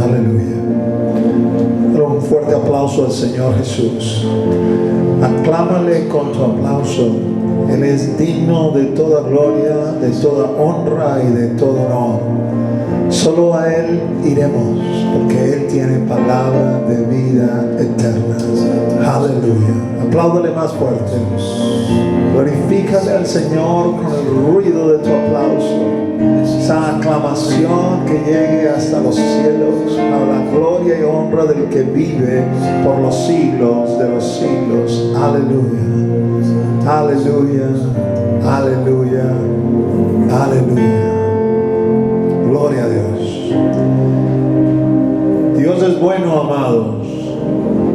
Aleluya. Dale un fuerte aplauso al Señor Jesús. Aclámale con tu aplauso. Él es digno de toda gloria, de toda honra y de todo honor. Solo a Él iremos, porque Él tiene palabra de vida eterna. Aleluya. Apláudale más fuerte. Glorifícale al Señor con el ruido de tu aplauso. Esa aclamación que llegue hasta los cielos, a la gloria y honra del que vive por los siglos de los siglos. Aleluya. Aleluya. Aleluya. Aleluya. Gloria a Dios. Dios es bueno, amados.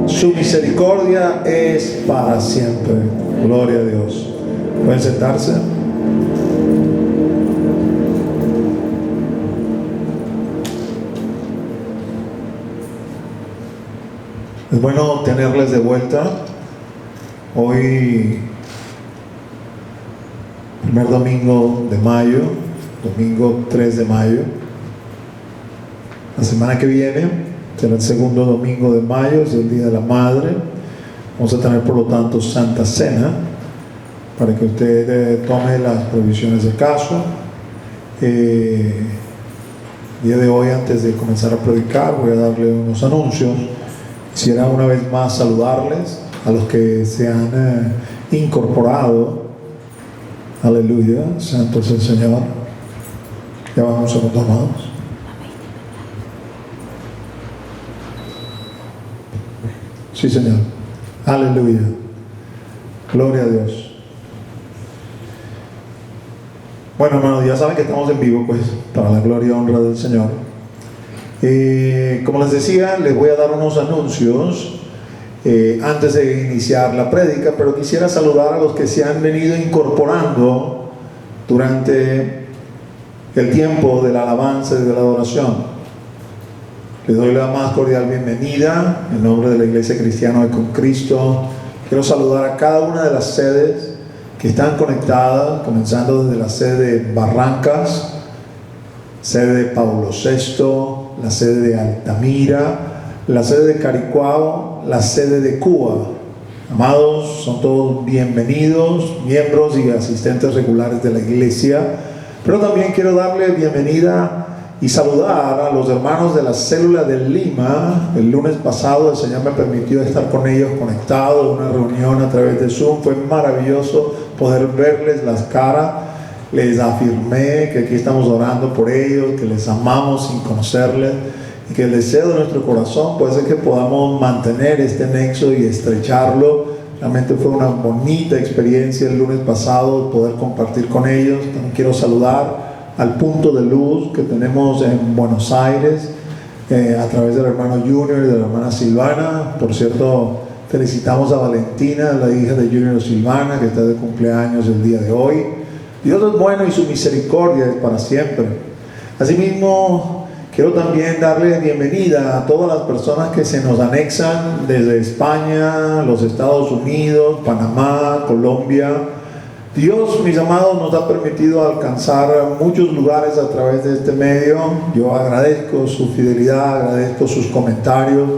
Su misericordia es para siempre. Gloria a Dios. ¿Pueden sentarse? Es bueno tenerles de vuelta. Hoy, primer domingo de mayo, domingo 3 de mayo. La semana que viene será el segundo domingo de mayo, es el Día de la Madre. Vamos a tener por lo tanto Santa Cena, para que usted tome las provisiones de caso. El día de hoy, antes de comenzar a predicar, voy a darle unos anuncios. Quisiera una vez más saludarles a los que se han incorporado. Aleluya, santo es el Señor. Ya vamos a tomados. Sí, Señor. Aleluya. Gloria a Dios. Bueno, hermanos, ya saben que estamos en vivo, pues, para la gloria y honra del Señor. Como les decía, les voy a dar unos anuncios antes de iniciar la prédica, pero quisiera saludar a los que se han venido incorporando durante el tiempo de la alabanza y de la adoración. Les doy la más cordial bienvenida en nombre de la Iglesia Cristiana de con Cristo. Quiero saludar a cada una de las sedes que están conectadas, comenzando desde la sede de Barrancas, sede de Paulo VI, la sede de Altamira, la sede de Caricuao, la sede de Cuba. Amados, son todos bienvenidos, miembros y asistentes regulares de la iglesia. Pero también quiero darle bienvenida y saludar a los hermanos de la célula de Lima. El lunes pasado el Señor me permitió estar con ellos conectados en una reunión a través de Zoom. Fue maravilloso poder verles las caras. Les afirmé que aquí estamos orando por ellos, que les amamos sin conocerles, y que el deseo de nuestro corazón puede ser que podamos mantener este nexo y estrecharlo. Realmente fue una bonita experiencia el lunes pasado poder compartir con ellos. También quiero saludar al punto de luz que tenemos en Buenos Aires, a través del hermano Junior y de la hermana Silvana. Por cierto, felicitamos a Valentina, la hija de Junior y Silvana, que está de cumpleaños el día de hoy. Dios es bueno y su misericordia es para siempre. Asimismo, quiero también darle bienvenida a todas las personas que se nos anexan desde España, los Estados Unidos, Panamá, Colombia. Dios, mis amados, nos ha permitido alcanzar muchos lugares a través de este medio. Yo agradezco su fidelidad, agradezco sus comentarios,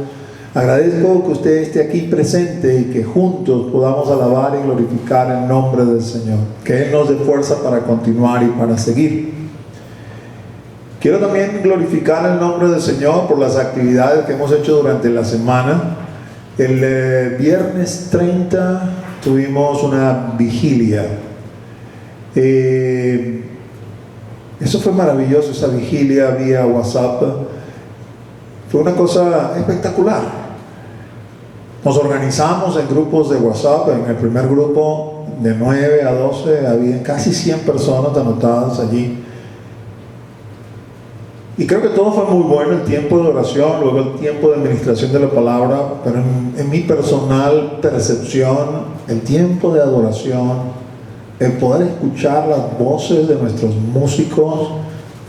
agradezco que usted esté aquí presente y que juntos podamos alabar y glorificar el nombre del Señor. Que Él nos dé fuerza para continuar y para seguir. Quiero también glorificar el nombre del Señor por las actividades que hemos hecho durante la semana. El viernes 30 tuvimos una vigilia. Eso fue maravilloso, esa vigilia vía WhatsApp. Fue una cosa espectacular. Nos organizamos en grupos de WhatsApp. En el primer grupo, de 9 a 12, había casi 100 personas anotadas allí. Y creo que todo fue muy bueno, el tiempo de oración, luego el tiempo de administración de la palabra, pero en mi personal percepción, el tiempo de adoración, el poder escuchar las voces de nuestros músicos,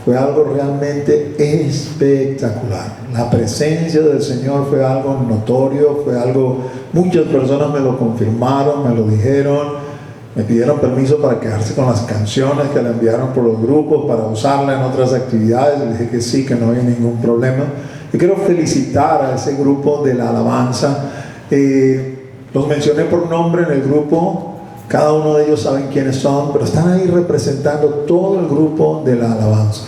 fue algo realmente espectacular. La presencia del Señor fue algo notorio, fue algo, muchas personas me lo confirmaron, me lo dijeron. me pidieron permiso para quedarse con las canciones que le enviaron por los grupos, para usarla en otras actividades. Le dije que sí, que no había ningún problema. Yo quiero felicitar a ese grupo de la alabanza. Los mencioné por nombre en el grupo, cada uno de ellos saben quiénes son, pero están ahí representando todo el grupo de la alabanza.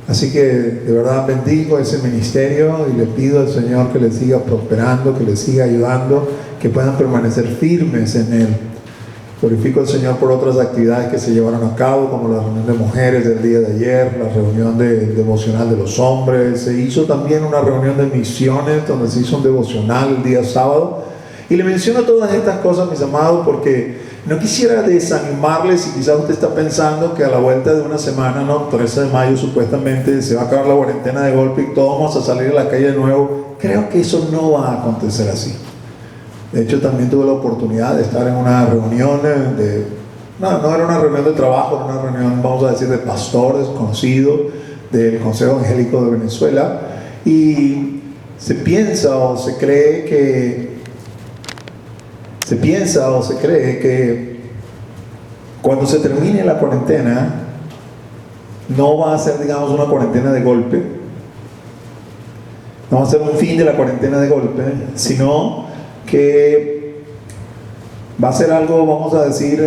Así que de verdad bendigo ese ministerio y le pido al Señor que les siga prosperando, que les siga ayudando, que puedan permanecer firmes en Él. Glorifico al Señor por otras actividades que se llevaron a cabo, como la reunión de mujeres del día de ayer, la reunión devocional de los hombres. Se hizo también una reunión de misiones donde se hizo un devocional el día sábado. Y le menciono todas estas cosas, mis amados, porque no quisiera desanimarles. Si quizás usted está pensando que a la vuelta de una semana, ¿no? 13 de mayo supuestamente se va a acabar la cuarentena de golpe y todos vamos a salir a la calle de nuevo. Creo que eso no va a acontecer así. De hecho, también tuve la oportunidad de estar en una reunión no era una reunión de trabajo, era una reunión, vamos a decir, de pastores conocidos del Consejo Evangélico de Venezuela, y se piensa o se cree que cuando se termine la cuarentena no va a ser, digamos, una cuarentena de golpe, no va a ser un fin de la cuarentena de golpe, sino que va a ser algo, vamos a decir,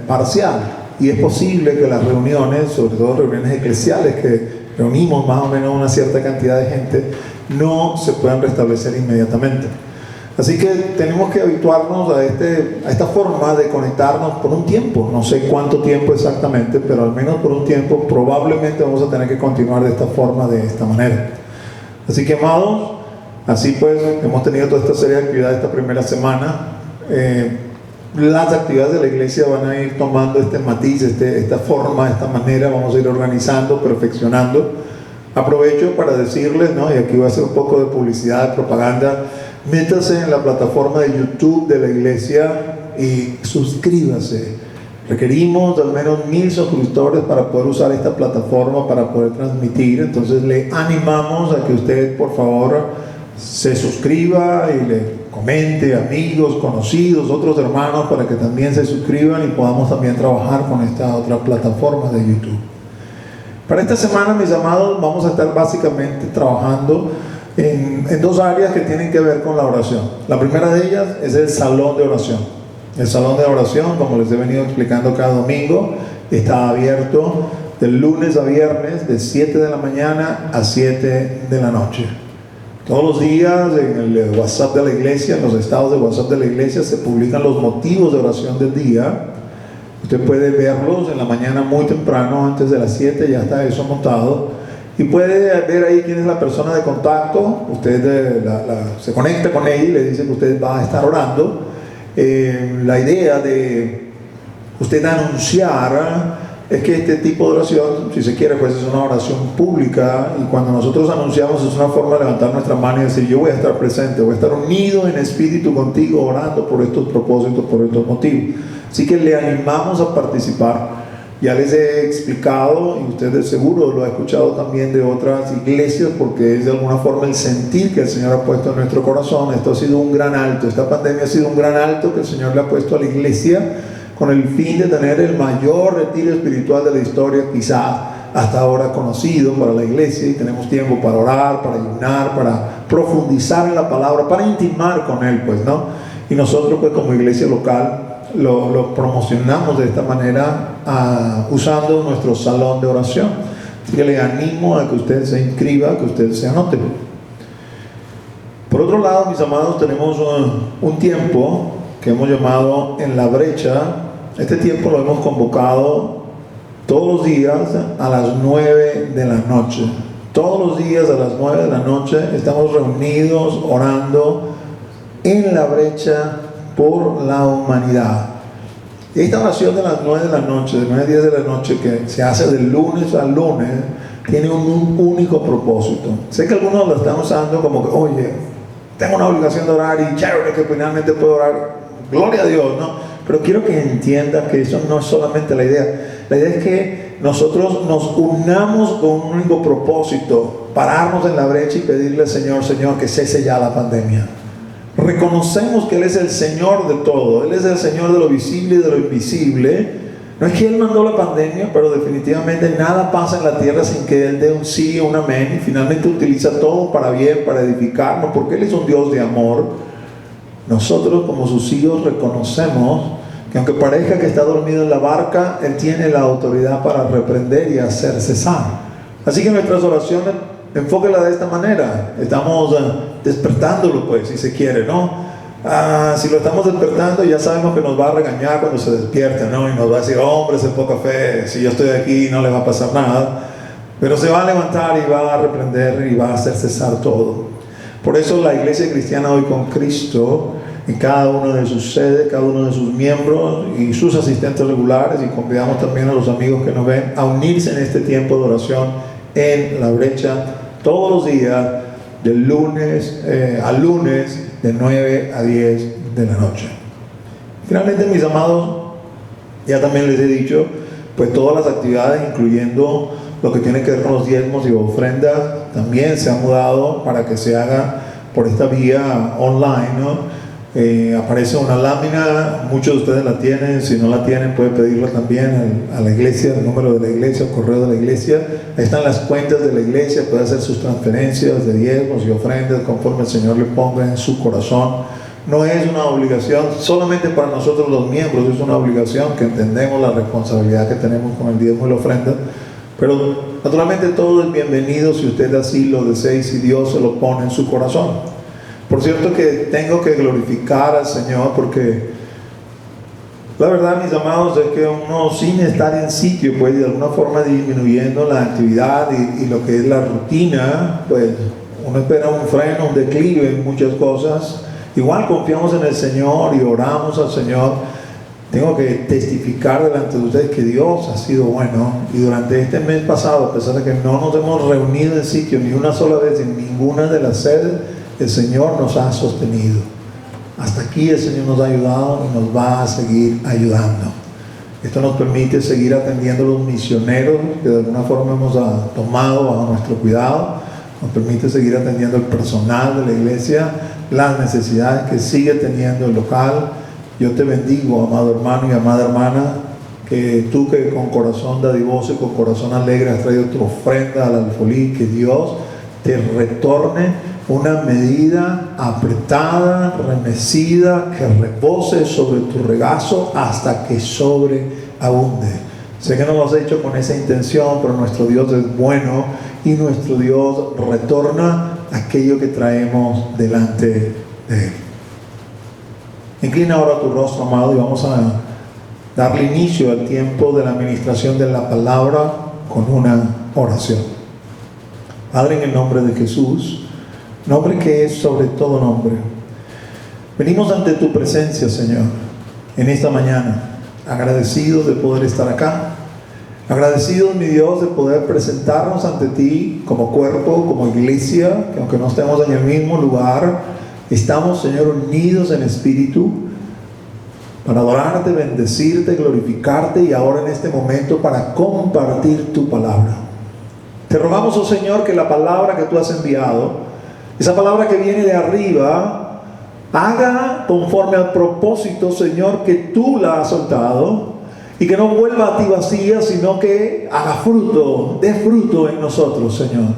parcial. Y es posible que las reuniones, sobre todo reuniones eclesiales, que reunimos más o menos una cierta cantidad de gente, no se puedan restablecer inmediatamente. Así que tenemos que habituarnos a esta forma de conectarnos por un tiempo. No sé cuánto tiempo exactamente, pero al menos por un tiempo probablemente vamos a tener que continuar de esta forma, de esta manera. Así que, amados, así pues hemos tenido toda esta serie de actividades esta primera semana. Las actividades de la iglesia van a ir tomando este matiz, esta forma, esta manera. Vamos a ir organizando, perfeccionando. Aprovecho para decirles, ¿no? Y aquí voy a hacer un poco de publicidad, de propaganda. Métase en la plataforma de YouTube de la iglesia y suscríbase. Requerimos al menos 1000 suscriptores para poder usar esta plataforma, para poder transmitir. Entonces le animamos a que usted, por favor, se suscriba y le comente a amigos, conocidos, otros hermanos, para que también se suscriban y podamos también trabajar con esta otra plataforma de YouTube. Para esta semana, mis amados, vamos a estar básicamente trabajando en dos áreas que tienen que ver con la oración. La primera de ellas es el salón de oración. El salón de oración, como les he venido explicando cada domingo, está abierto de lunes a viernes de 7 de la mañana a 7 de la noche. Todos los días en el WhatsApp de la iglesia, en los estados de WhatsApp de la iglesia, se publican los motivos de oración del día. Usted puede verlos en la mañana muy temprano, antes de las 7, ya está eso montado. Y puede ver ahí quién es la persona de contacto. Usted se conecta con ella y le dice que usted va a estar orando. La idea de usted anunciar es que este tipo de oración, si se quiere, pues es una oración pública, y cuando nosotros anunciamos es una forma de levantar nuestra mano y decir: yo voy a estar presente, voy a estar unido en espíritu contigo, orando por estos propósitos, por estos motivos. Así que le animamos a participar. Ya les he explicado, y ustedes seguro lo han escuchado también de otras iglesias, porque es de alguna forma el sentir que el Señor ha puesto en nuestro corazón. Esto ha sido un gran alto, esta pandemia ha sido un gran alto que el Señor le ha puesto a la iglesia, con el fin de tener el mayor retiro espiritual de la historia quizás hasta ahora conocido para la iglesia. Y tenemos tiempo para orar, para ayunar, para profundizar en la palabra, para intimar con Él, pues, ¿no? Y nosotros, pues, como iglesia local, lo promocionamos de esta manera, usando nuestro salón de oración. Así que le animo a que usted se inscriba, que usted se anote. Por otro lado, mis amados, tenemos un tiempo que hemos llamado En la Brecha. Este tiempo lo hemos convocado todos los días a las 9 de la noche. Todos los días a las 9 de la noche estamos reunidos orando en la brecha por la humanidad. Esta oración de las 9 de la noche, de 9 a 10 de la noche, que se hace de lunes a lunes, tiene un único propósito. Sé que algunos lo están usando como que, oye, tengo una obligación de orar y chévere que finalmente puedo orar, gloria a Dios, ¿no? Pero quiero que entiendan que eso no es solamente la idea. La idea es que nosotros nos unamos con un único propósito: pararnos en la brecha y pedirle al Señor: Señor, que cese ya la pandemia. reconocemos que Él es el Señor de todo, Él es el Señor de lo visible y de lo invisible. No es que Él mandó la pandemia, pero definitivamente nada pasa en la tierra sin que Él dé un sí o un amén, y finalmente utiliza todo para bien, para edificarnos, porque Él es un Dios de amor. Nosotros como sus hijos reconocemos que aunque parezca que está dormido en la barca, Él tiene la autoridad para reprender y hacer cesar. Así que nuestras oraciones, enfóquela de esta manera. Estamos despertándolo, pues, si se quiere, ¿no? Si lo estamos despertando, ya sabemos que nos va a regañar cuando se despierte, ¿no? Y nos va a decir, hombres de poca fe, si yo estoy aquí no le va a pasar nada. Pero se va a levantar y va a reprender y va a hacer cesar todo. Por eso la iglesia cristiana hoy con Cristo, en cada uno de sus sedes, cada uno de sus miembros y sus asistentes regulares, y convidamos también a los amigos que nos ven a unirse en este tiempo de oración en la brecha todos los días, de lunes a lunes, de 9 a 10 de la noche. Finalmente, mis amados, ya también les he dicho, pues todas las actividades, incluyendo lo que tiene que ver con los diezmos y ofrendas, también se han mudado para que se haga por esta vía online, ¿no? Aparece una lámina, muchos de ustedes la tienen, si no la tienen pueden pedirla también a la iglesia, el número de la iglesia, el correo de la iglesia. Ahí están las cuentas de la iglesia, puede hacer sus transferencias de diezmos y ofrendas conforme el Señor le ponga en su corazón. No es una obligación solamente para nosotros los miembros, es una obligación que entendemos la responsabilidad que tenemos con el diezmo y la ofrenda, pero naturalmente todo es bienvenido si usted así lo desea y si Dios se lo pone en su corazón. Por cierto que tengo que glorificar al Señor, porque la verdad, mis amados, es que uno, sin estar en sitio, pues de alguna forma disminuyendo la actividad y lo que es la rutina, pues uno espera un freno, un declive en muchas cosas. Igual confiamos en el Señor y oramos al Señor. Tengo que testificar delante de ustedes que Dios ha sido bueno, y durante este mes pasado, a pesar de que no nos hemos reunido en sitio ni una sola vez en ninguna de las sedes, el Señor nos ha sostenido. Hasta aquí el Señor nos ha ayudado y nos va a seguir ayudando. Esto nos permite seguir atendiendo a los misioneros que de alguna forma hemos tomado bajo nuestro cuidado. Nos permite seguir atendiendo al personal de la iglesia, las necesidades que sigue teniendo el local. Yo te bendigo, amado hermano y amada hermana, que tú que con corazón dadivoso y con corazón alegre has traído tu ofrenda al alfolí, que Dios te retorne una medida apretada, remecida, que repose sobre tu regazo hasta que sobreabunde. Sé que no lo has hecho con esa intención, pero nuestro Dios es bueno y nuestro Dios retorna aquello que traemos delante de Él. Inclina ahora tu rostro, amado, y vamos a darle inicio al tiempo de la administración de la palabra con una oración. Padre, en el nombre de Jesús, nombre que es sobre todo nombre, venimos ante tu presencia, Señor, en esta mañana, agradecidos de poder estar acá, agradecidos, mi Dios, de poder presentarnos ante ti como cuerpo, como iglesia, que aunque no estemos en el mismo lugar, estamos, Señor, unidos en espíritu para adorarte, bendecirte, glorificarte, y ahora en este momento para compartir tu palabra. Te rogamos, oh Señor, que la palabra que tú has enviado, esa palabra que viene de arriba, haga conforme al propósito, Señor, que tú la has soltado, y que no vuelva a ti vacía, sino que haga fruto, dé fruto en nosotros, Señor.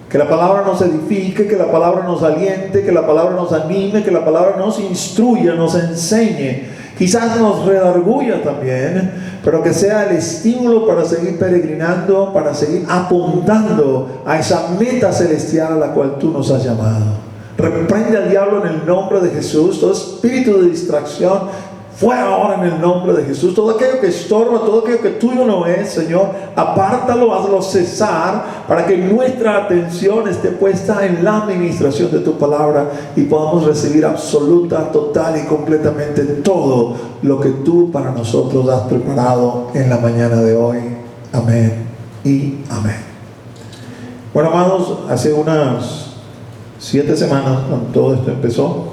Que la palabra nos edifique, que la palabra nos aliente, que la palabra nos anime, que la palabra nos instruya, nos enseñe, quizás nos redarguya también, pero que sea el estímulo para seguir peregrinando, para seguir apuntando a esa meta celestial a la cual tú nos has llamado. Reprende al diablo en el nombre de Jesús, todo espíritu de distracción fuera ahora en el nombre de Jesús. Todo aquello que estorba, todo aquello que tuyo no es, Señor, apártalo, hazlo cesar, para que nuestra atención esté puesta en la administración de tu palabra y podamos recibir absoluta, total y completamente todo lo que tú para nosotros has preparado en la mañana de hoy. Amén y amén. Bueno, amados, hace unas 7 semanas cuando todo esto empezó,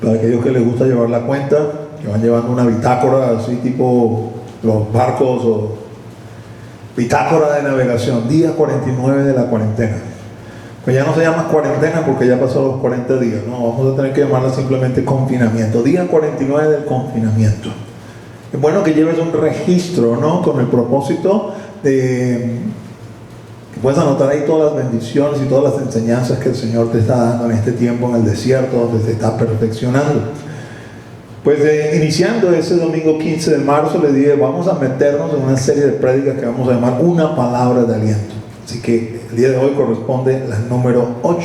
para aquellos que les gusta llevar la cuenta, que van llevando una bitácora así tipo los barcos, o bitácora de navegación, día 49 de la cuarentena. Pues ya no se llama cuarentena porque ya pasó los 40 días, no, vamos a tener que llamarla simplemente confinamiento, día 49 del confinamiento. Es bueno que lleves un registro, ¿no? Con el propósito de que puedas anotar ahí todas las bendiciones y todas las enseñanzas que el Señor te está dando en este tiempo en el desierto, donde te está perfeccionando. Pues iniciando ese domingo 15 de marzo, le dije, vamos a meternos en una serie de prédicas que vamos a llamar una palabra de aliento. Así que el día de hoy corresponde la número 8.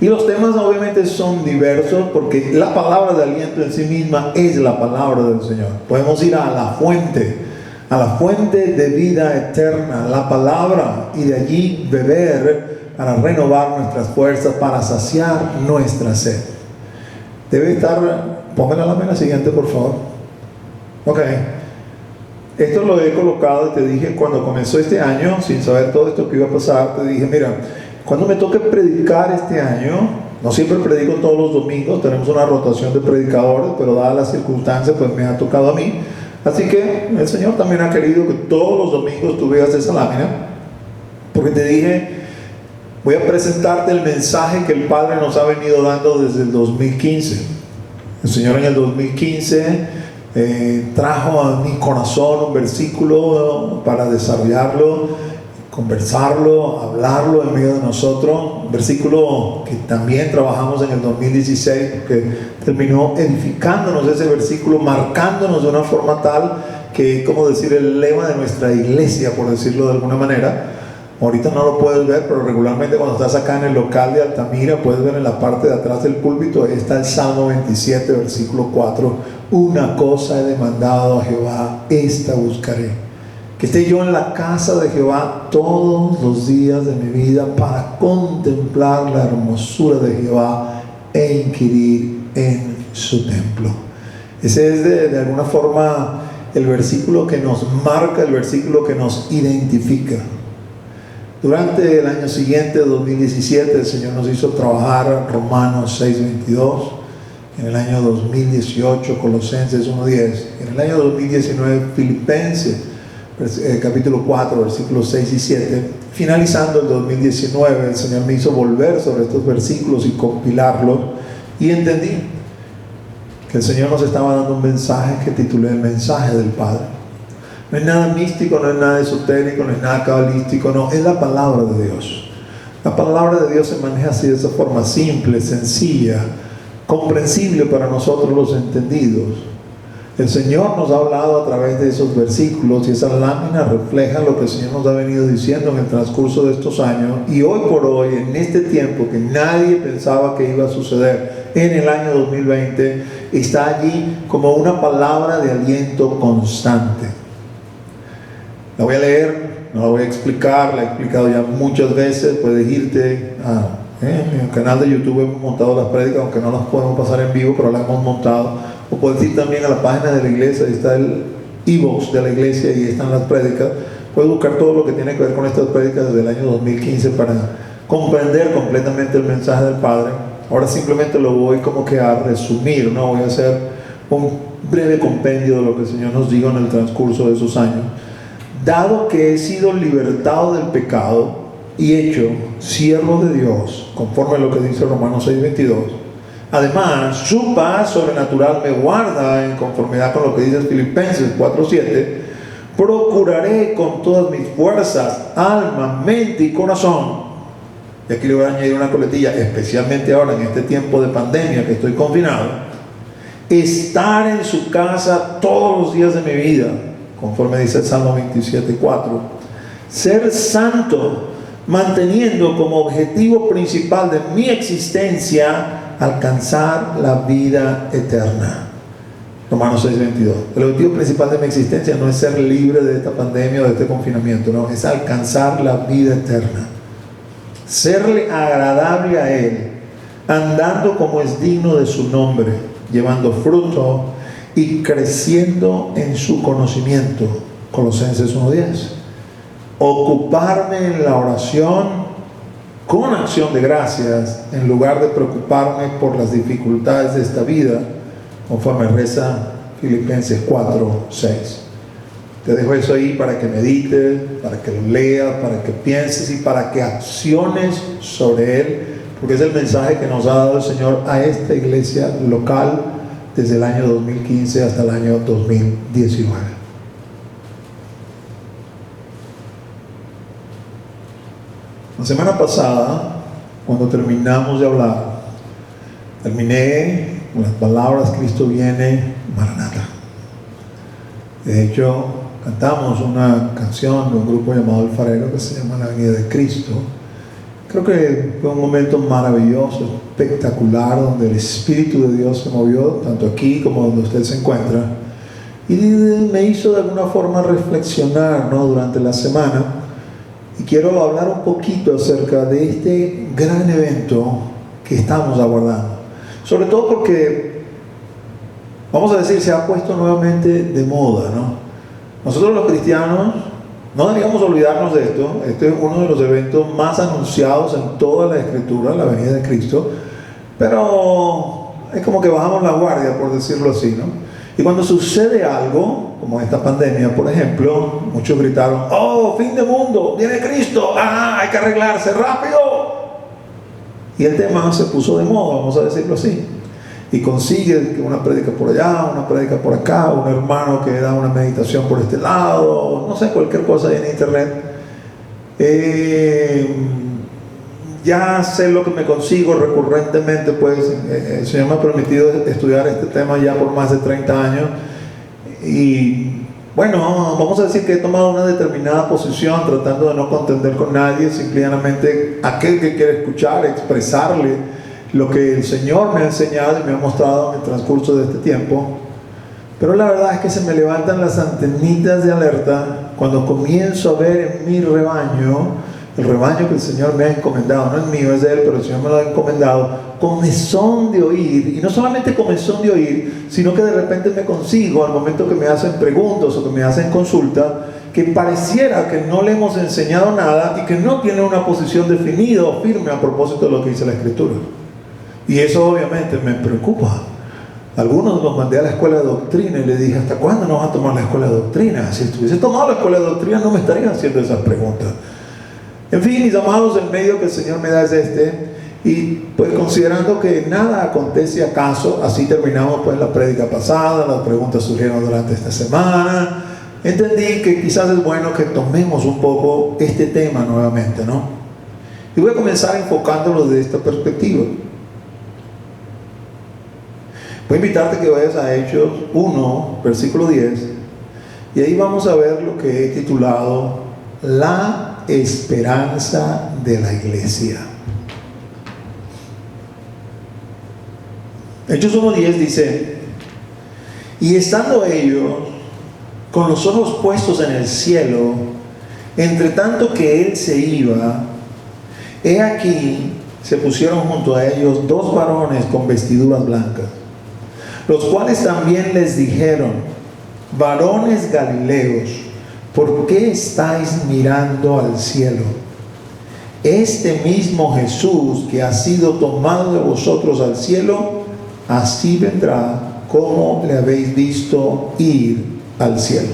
Y los temas obviamente son diversos porque la palabra de aliento en sí misma es la palabra del Señor. Podemos ir a la fuente de vida eterna, la palabra, y de allí beber para renovar nuestras fuerzas, para saciar nuestra sed. Debe estar, póngale la lámina siguiente por favor. Ok. Esto lo he colocado y te dije cuando comenzó este año, sin saber todo esto que iba a pasar, te dije, mira, cuando me toque predicar este año, no siempre predico todos los domingos, tenemos una rotación de predicadores, pero dadas las circunstancias, pues me ha tocado a mí. Así que el Señor también ha querido que todos los domingos tú veas esa lámina, porque te dije, voy a presentarte el mensaje que el Padre nos ha venido dando desde el 2015. El Señor en el 2015 trajo a mi corazón un versículo para desarrollarlo, conversarlo, hablarlo en medio de nosotros, un versículo que también trabajamos en el 2016, que terminó edificándonos ese versículo, marcándonos de una forma tal que, como decir, el lema de nuestra iglesia, por decirlo de alguna manera. Ahorita no lo puedes ver, pero regularmente cuando estás acá en el local de Altamira, puedes ver en la parte de atrás del púlpito, ahí está el Salmo 27, versículo 4, una cosa he demandado a Jehová, esta buscaré, que esté yo en la casa de Jehová todos los días de mi vida para contemplar la hermosura de Jehová e inquirir en su templo. Ese es de alguna forma el versículo que nos marca, el versículo que nos identifica. Durante el año siguiente, 2017, el Señor nos hizo trabajar Romanos 6:22, en el año 2018 Colosenses 1:10, en el año 2019 Filipenses capítulo 4, versículos 6 y 7. Finalizando el 2019, el Señor me hizo volver sobre estos versículos y compilarlos, y entendí que el Señor nos estaba dando un mensaje que titulé el mensaje del Padre. No es nada místico, no es nada esotérico, no es nada cabalístico, no, es la palabra de Dios. La palabra de Dios se maneja así, de esa forma simple, sencilla, comprensible para nosotros los entendidos. El Señor nos ha hablado a través de esos versículos, y esa lámina refleja lo que el Señor nos ha venido diciendo en el transcurso de estos años. Y hoy por hoy, en este tiempo que nadie pensaba que iba a suceder, en el año 2020, está allí como una palabra de aliento constante. La voy a leer, no la voy a explicar, la he explicado ya muchas veces. Puedes irte en el canal de YouTube, hemos montado las prédicas, aunque no las podemos pasar en vivo, pero las hemos montado. O puedes ir también a la página de la iglesia, ahí está el e-box de la iglesia y ahí están las prédicas. Puedes buscar todo lo que tiene que ver con estas prédicas desde el año 2015 para comprender completamente el mensaje del Padre. Ahora simplemente lo voy como que a resumir, ¿no? Voy a hacer un breve compendio de lo que el Señor nos dijo en el transcurso de esos años. Dado que he sido libertado del pecado y hecho siervo de Dios, conforme a lo que dice Romanos 6:22, además su paz sobrenatural me guarda en conformidad con lo que dice Filipenses 4:7, procuraré con todas mis fuerzas, alma, mente y corazón. Y aquí le voy a añadir una coletilla, especialmente ahora en este tiempo de pandemia que estoy confinado, estar en su casa todos los días de mi vida, conforme dice el Salmo 27:4, ser santo, manteniendo como objetivo principal de mi existencia alcanzar la vida eterna. Romanos 6:22. El objetivo principal de mi existencia no es ser libre de esta pandemia o de este confinamiento, no, es alcanzar la vida eterna, serle agradable a Él, andando como es digno de su nombre, llevando fruto y creciendo en su conocimiento. Colosenses 1:10. Ocuparme en la oración con acción de gracias, en lugar de preocuparme por las dificultades de esta vida, conforme reza Filipenses 4:6. Te dejo eso ahí para que medites, para que lo leas, para que pienses y para que acciones sobre él, porque es el mensaje que nos ha dado el Señor a esta iglesia local desde el año 2015 hasta el año 2019. La semana pasada, cuando terminamos de hablar, terminé con las palabras Cristo viene, Maranatha. De hecho, cantamos una canción de un grupo llamado El Farero que se llama La Venida de Cristo. Creo que fue un momento maravilloso, espectacular, donde el Espíritu de Dios se movió, tanto aquí como donde usted se encuentra, y me hizo de alguna forma reflexionar, ¿no?, durante la semana. Y quiero hablar un poquito acerca de este gran evento que estamos aguardando, sobre todo porque, vamos a decir, se ha puesto nuevamente de moda, ¿no? Nosotros los cristianos no deberíamos olvidarnos de esto. Este es uno de los eventos más anunciados en toda la Escritura, la venida de Cristo, pero es como que bajamos la guardia, por decirlo así, ¿no? Y cuando sucede algo, como esta pandemia, por ejemplo, muchos gritaron: ¡oh, fin de mundo! ¡Viene Cristo! ¡Ah, hay que arreglarse rápido! Y el tema se puso de moda, vamos a decirlo así. Y consigue una prédica por allá, una prédica por acá, un hermano que da una meditación por este lado, no sé, cualquier cosa ahí en internet. Ya sé lo que me consigo recurrentemente, pues el Señor me ha permitido estudiar este tema ya por más de 30 años. Y bueno, vamos a decir que he tomado una determinada posición, tratando de no contender con nadie, simplemente aquel que quiere escuchar, expresarle lo que el Señor me ha enseñado y me ha mostrado en el transcurso de este tiempo. Pero la verdad es que se me levantan las antenitas de alerta cuando comienzo a ver en mi rebaño, el rebaño que el Señor me ha encomendado, no es mío, es de Él, pero el Señor me lo ha encomendado, comezón de oír, y no solamente comezón de oír, sino que de repente me consigo, al momento que me hacen preguntas o que me hacen consultas, que pareciera que no le hemos enseñado nada y que no tiene una posición definida o firme a propósito de lo que dice la Escritura. Y eso obviamente me preocupa. Algunos los mandé a la escuela de doctrina y les dije: ¿hasta cuándo no vas a tomar la escuela de doctrina? Si estuviese tomado la escuela de doctrina no me estarían haciendo esas preguntas. En fin, mis amados, el medio que el Señor me da es este. Y pues considerando que nada acontece acaso, así terminamos pues la prédica pasada, las preguntas surgieron durante esta semana, entendí que quizás es bueno que tomemos un poco este tema nuevamente, ¿no? Y voy a comenzar enfocándolo desde esta perspectiva. Voy a invitarte que vayas a Hechos 1, versículo 10, y ahí vamos a ver lo que he titulado La esperanza de la iglesia. Hechos 1:10 dice: y estando ellos con los ojos puestos en el cielo, entre tanto que él se iba, he aquí se pusieron junto a ellos dos varones con vestiduras blancas, los cuales también les dijeron: varones galileos, ¿por qué estáis mirando al cielo? Este mismo Jesús que ha sido tomado de vosotros al cielo, así vendrá como le habéis visto ir al cielo.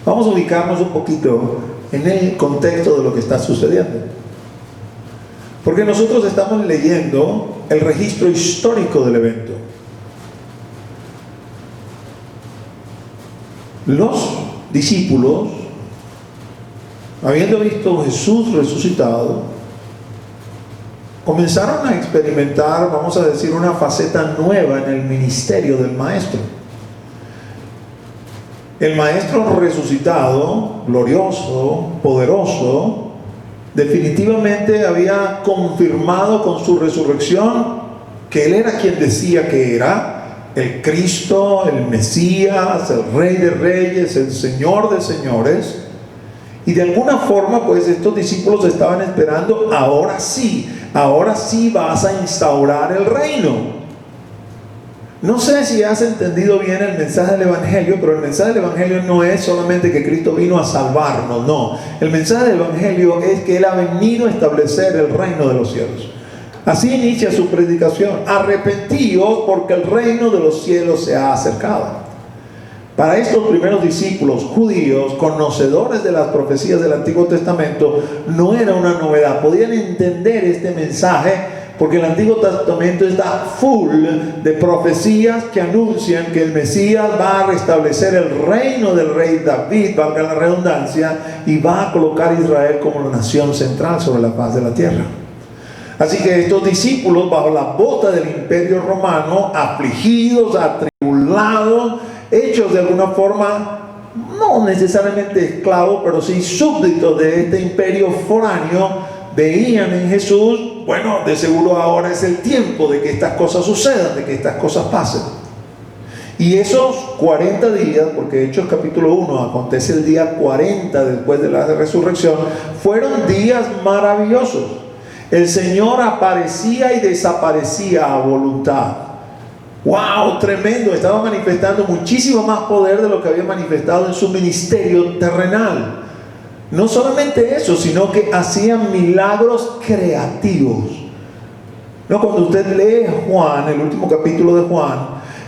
Vamos a ubicarnos un poquito en el contexto de lo que está sucediendo, porque nosotros estamos leyendo el registro histórico del evento. Los discípulos, habiendo visto a Jesús resucitado, comenzaron a experimentar, vamos a decir, una faceta nueva en el ministerio del Maestro. El Maestro resucitado, glorioso, poderoso, definitivamente había confirmado con su resurrección que Él era quien decía que era: el Cristo, el Mesías, el Rey de Reyes, el Señor de Señores. Y de alguna forma pues estos discípulos estaban esperando: ahora sí vas a instaurar el reino. No sé si has entendido bien el mensaje del Evangelio, pero el mensaje del Evangelio no es solamente que Cristo vino a salvarnos, no. El mensaje del Evangelio es que Él ha venido a establecer el reino de los cielos. Así inicia su predicación: arrepentíos porque el reino de los cielos se ha acercado. Para estos primeros discípulos judíos, conocedores de las profecías del Antiguo Testamento, no era una novedad. Podían entender este mensaje porque el Antiguo Testamento está full de profecías que anuncian que el Mesías va a restablecer el reino del rey David, valga la redundancia, y va a colocar a Israel como la nación central sobre la faz de la tierra. Así que estos discípulos, bajo la bota del imperio romano, afligidos, atribulados, hechos de alguna forma, no necesariamente esclavos, pero sí súbditos de este imperio foráneo, veían en Jesús, bueno, de seguro ahora es el tiempo de que estas cosas sucedan, de que estas cosas pasen. Y esos 40 días, porque Hechos capítulo 1 acontece el día 40 después de la resurrección, fueron días maravillosos. El Señor aparecía y desaparecía a voluntad. ¡Wow! Tremendo. Estaba manifestando muchísimo más poder de lo que había manifestado en su ministerio terrenal. No solamente eso, sino que hacían milagros creativos. No, cuando usted lee Juan, el último capítulo de Juan,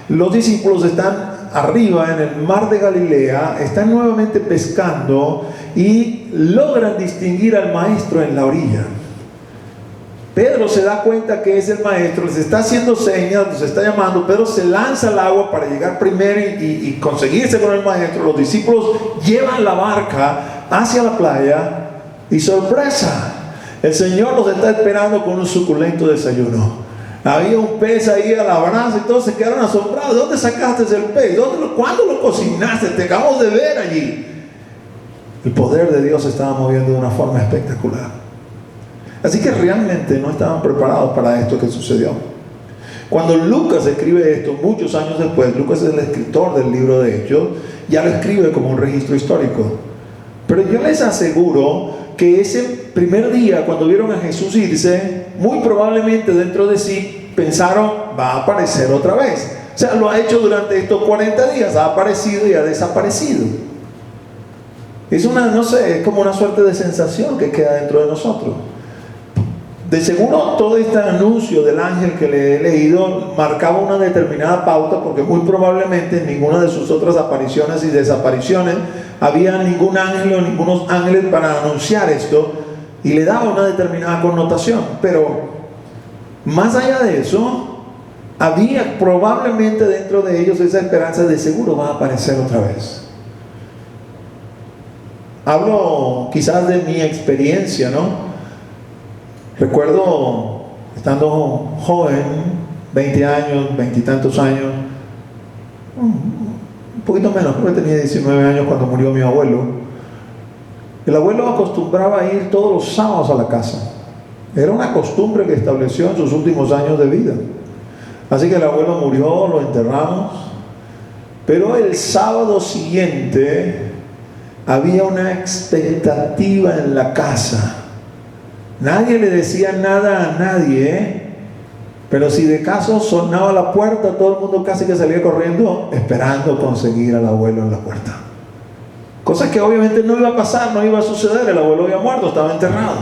los discípulos están arriba en el mar de Galilea, están nuevamente pescando y logran distinguir al maestro en la orilla. Pedro se da cuenta que es el maestro, les está haciendo señas, los está llamando. Pedro se lanza al agua para llegar primero y conseguirse con el maestro. Los discípulos llevan la barca hacia la playa y sorpresa, el Señor los está esperando con un suculento desayuno. Había un pez ahí a la brasa y todos se quedaron asombrados. ¿De dónde sacaste el pez? ¿Cuándo lo cocinaste? Te acabamos de ver allí. El poder de Dios se estaba moviendo de una forma espectacular. Así que realmente no estaban preparados para esto que sucedió. Cuando Lucas escribe esto, muchos años después, Lucas es el escritor del libro de Hechos, ya lo escribe como un registro histórico. Pero yo les aseguro que ese primer día, cuando vieron a Jesús irse, muy probablemente dentro de sí pensaron, va a aparecer otra vez. O sea, lo ha hecho durante estos 40 días, ha aparecido y ha desaparecido. Es no sé, es como una suerte de sensación que queda dentro de nosotros. De seguro todo este anuncio del ángel que le he leído marcaba una determinada pauta, porque muy probablemente en ninguna de sus otras apariciones y desapariciones había ningún ángel o ningunos ángeles para anunciar esto, y le daba una determinada connotación. Pero más allá de eso, había probablemente dentro de ellos esa esperanza de seguro va a aparecer otra vez. Hablo quizás de mi experiencia, ¿no? Recuerdo estando joven, 20 años, 20 y tantos años, un poquito menos, creo que tenía 19 años cuando murió mi abuelo. El abuelo acostumbraba a ir todos los sábados a la casa. Era una costumbre que estableció en sus últimos años de vida. Así que el abuelo murió, lo enterramos, pero el sábado siguiente había una expectativa en la casa. Nadie le decía nada a nadie, pero si de caso sonaba la puerta, todo el mundo casi que salía corriendo esperando conseguir al abuelo en la puerta. Cosa que obviamente no iba a pasar, no iba a suceder. El abuelo había muerto, estaba enterrado.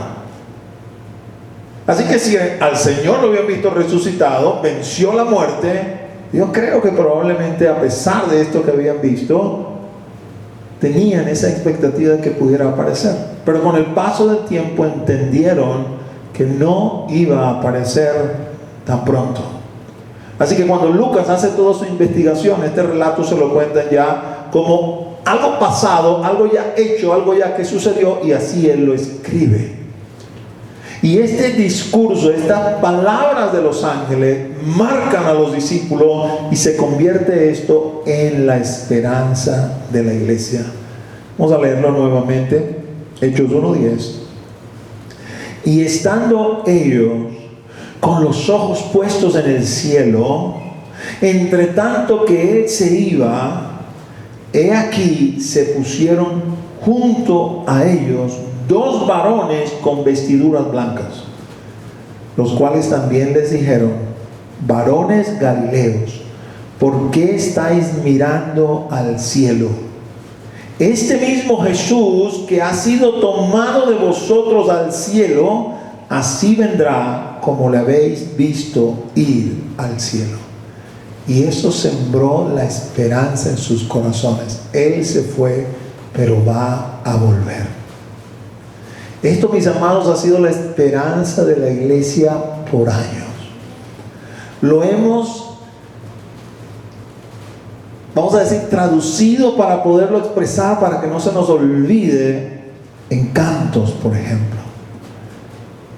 Así que si al Señor lo habían visto resucitado, venció la muerte, yo creo que probablemente a pesar de esto que habían visto, tenían esa expectativa de que pudiera aparecer. Pero con el paso del tiempo entendieron que no iba a aparecer tan pronto. Así que cuando Lucas hace toda su investigación, este relato se lo cuentan ya como algo pasado, algo ya hecho, algo ya que sucedió, y así él lo escribe. Y este discurso, estas palabras de los ángeles marcan a los discípulos y se convierte esto en la esperanza de la iglesia. Vamos a leerlo nuevamente, Hechos 1:10. Y estando ellos con los ojos puestos en el cielo, entre tanto que él se iba, he aquí se pusieron junto a ellos 2 varones con vestiduras blancas, los cuales también les dijeron: varones galileos, ¿por qué estáis mirando al cielo? Este mismo Jesús que ha sido tomado de vosotros al cielo, así vendrá como le habéis visto ir al cielo. Y eso sembró la esperanza en sus corazones. Él se fue, pero va a volver. Esto, mis amados, ha sido la esperanza de la iglesia por años. Lo hemos, vamos a decir, traducido para poderlo expresar, para que no se nos olvide, en cantos, por ejemplo.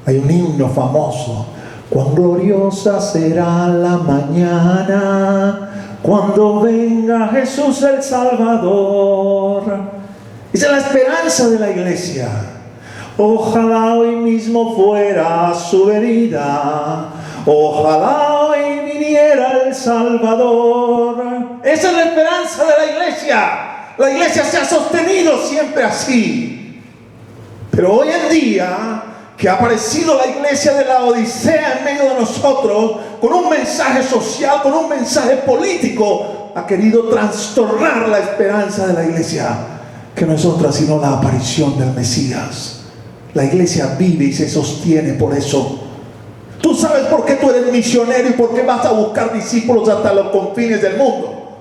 Hay un himno famoso: cuán gloriosa será la mañana cuando venga Jesús el Salvador. Esa es la esperanza de la iglesia. Ojalá hoy mismo fuera su venida, ojalá hoy viniera el Salvador. Esa es la esperanza de la iglesia. La iglesia se ha sostenido siempre así. Pero hoy en día, que ha aparecido la iglesia de la Odisea en medio de nosotros, con un mensaje social, con un mensaje político, ha querido trastornar la esperanza de la iglesia, que no es otra sino la aparición del Mesías. La iglesia vive y se sostiene por eso. Tú sabes por qué tú eres misionero y por qué vas a buscar discípulos hasta los confines del mundo.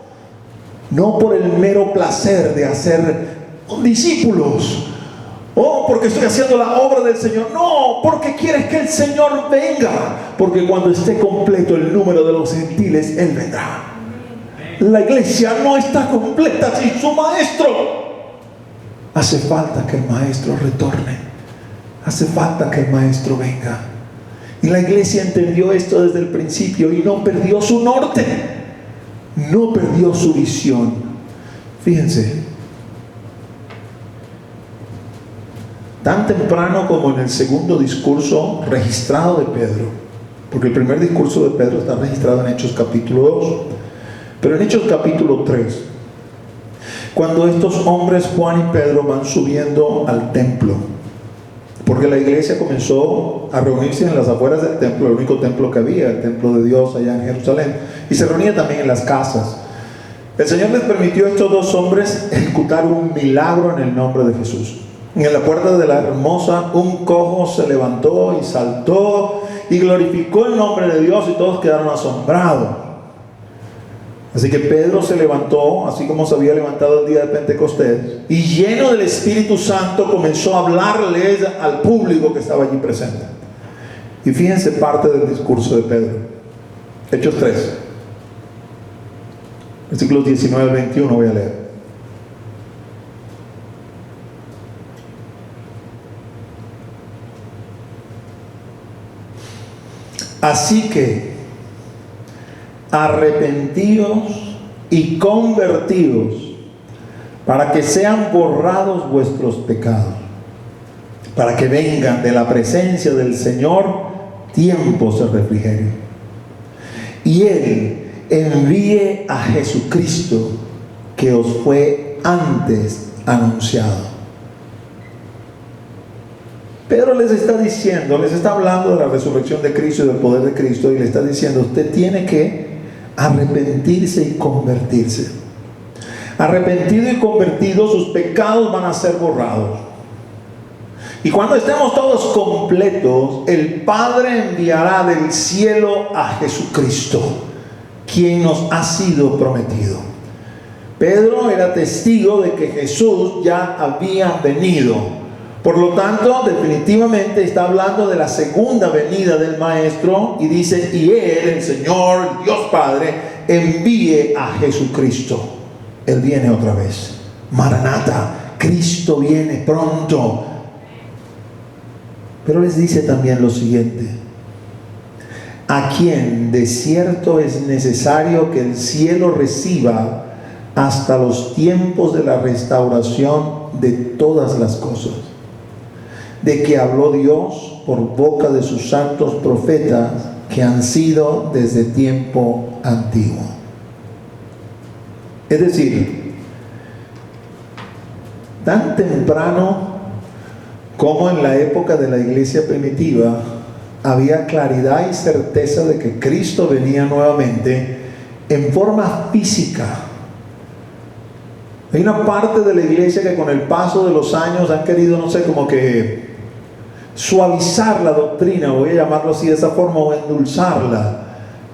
No por el mero placer de hacer discípulos, oh, porque estoy haciendo la obra del Señor. No, porque quieres que el Señor venga, porque cuando esté completo el número de los gentiles, Él vendrá. La iglesia no está completa sin su maestro. Hace falta que el maestro retorne. Hace falta que el maestro venga. Y la iglesia entendió esto desde el principio y no perdió su norte, no perdió su visión. Fíjense, tan temprano como en el segundo discurso registrado de Pedro, porque el primer discurso de Pedro está registrado en Hechos capítulo 2, pero en Hechos capítulo 3, cuando estos hombres, Juan y Pedro, van subiendo al templo, porque la iglesia comenzó a reunirse en las afueras del templo, el único templo que había, el templo de Dios allá en Jerusalén, y se reunía también en las casas. El Señor les permitió a estos dos hombres ejecutar un milagro en el nombre de Jesús. En la puerta de la hermosa, un cojo se levantó y saltó y glorificó el nombre de Dios, y todos quedaron asombrados. Así que Pedro se levantó, así como se había levantado el día de Pentecostés, y lleno del Espíritu Santo comenzó a hablarles al público que estaba allí presente. Y fíjense parte del discurso de Pedro. Hechos 3, versículos 19 al 21 voy a leer. Así que arrepentíos y convertíos para que sean borrados vuestros pecados, para que vengan de la presencia del Señor tiempos de refrigerio, y Él envíe a Jesucristo, que os fue antes anunciado. Pedro les está diciendo, les está hablando de la resurrección de Cristo y del poder de Cristo, y le está diciendo: usted tiene que arrepentirse y convertirse. Arrepentido y convertido, sus pecados van a ser borrados. Y cuando estemos todos completos, el Padre enviará del cielo a Jesucristo, quien nos ha sido prometido. Pedro era testigo de que Jesús ya había venido. Por lo tanto, definitivamente está hablando de la segunda venida del Maestro, y dice: y Él, el Señor, el Dios Padre, envíe a Jesucristo. Él viene otra vez. Maranata, Cristo viene pronto. Pero les dice también lo siguiente: a quien de cierto es necesario que el cielo reciba hasta los tiempos de la restauración de todas las cosas, de que habló Dios por boca de sus santos profetas que han sido desde tiempo antiguo. Es decir, tan temprano como en la época de la iglesia primitiva, había claridad y certeza de que Cristo venía nuevamente en forma física. Hay una parte de la iglesia que con el paso de los años han querido, no sé, como que suavizar la doctrina, voy a llamarlo así de esa forma, o endulzarla.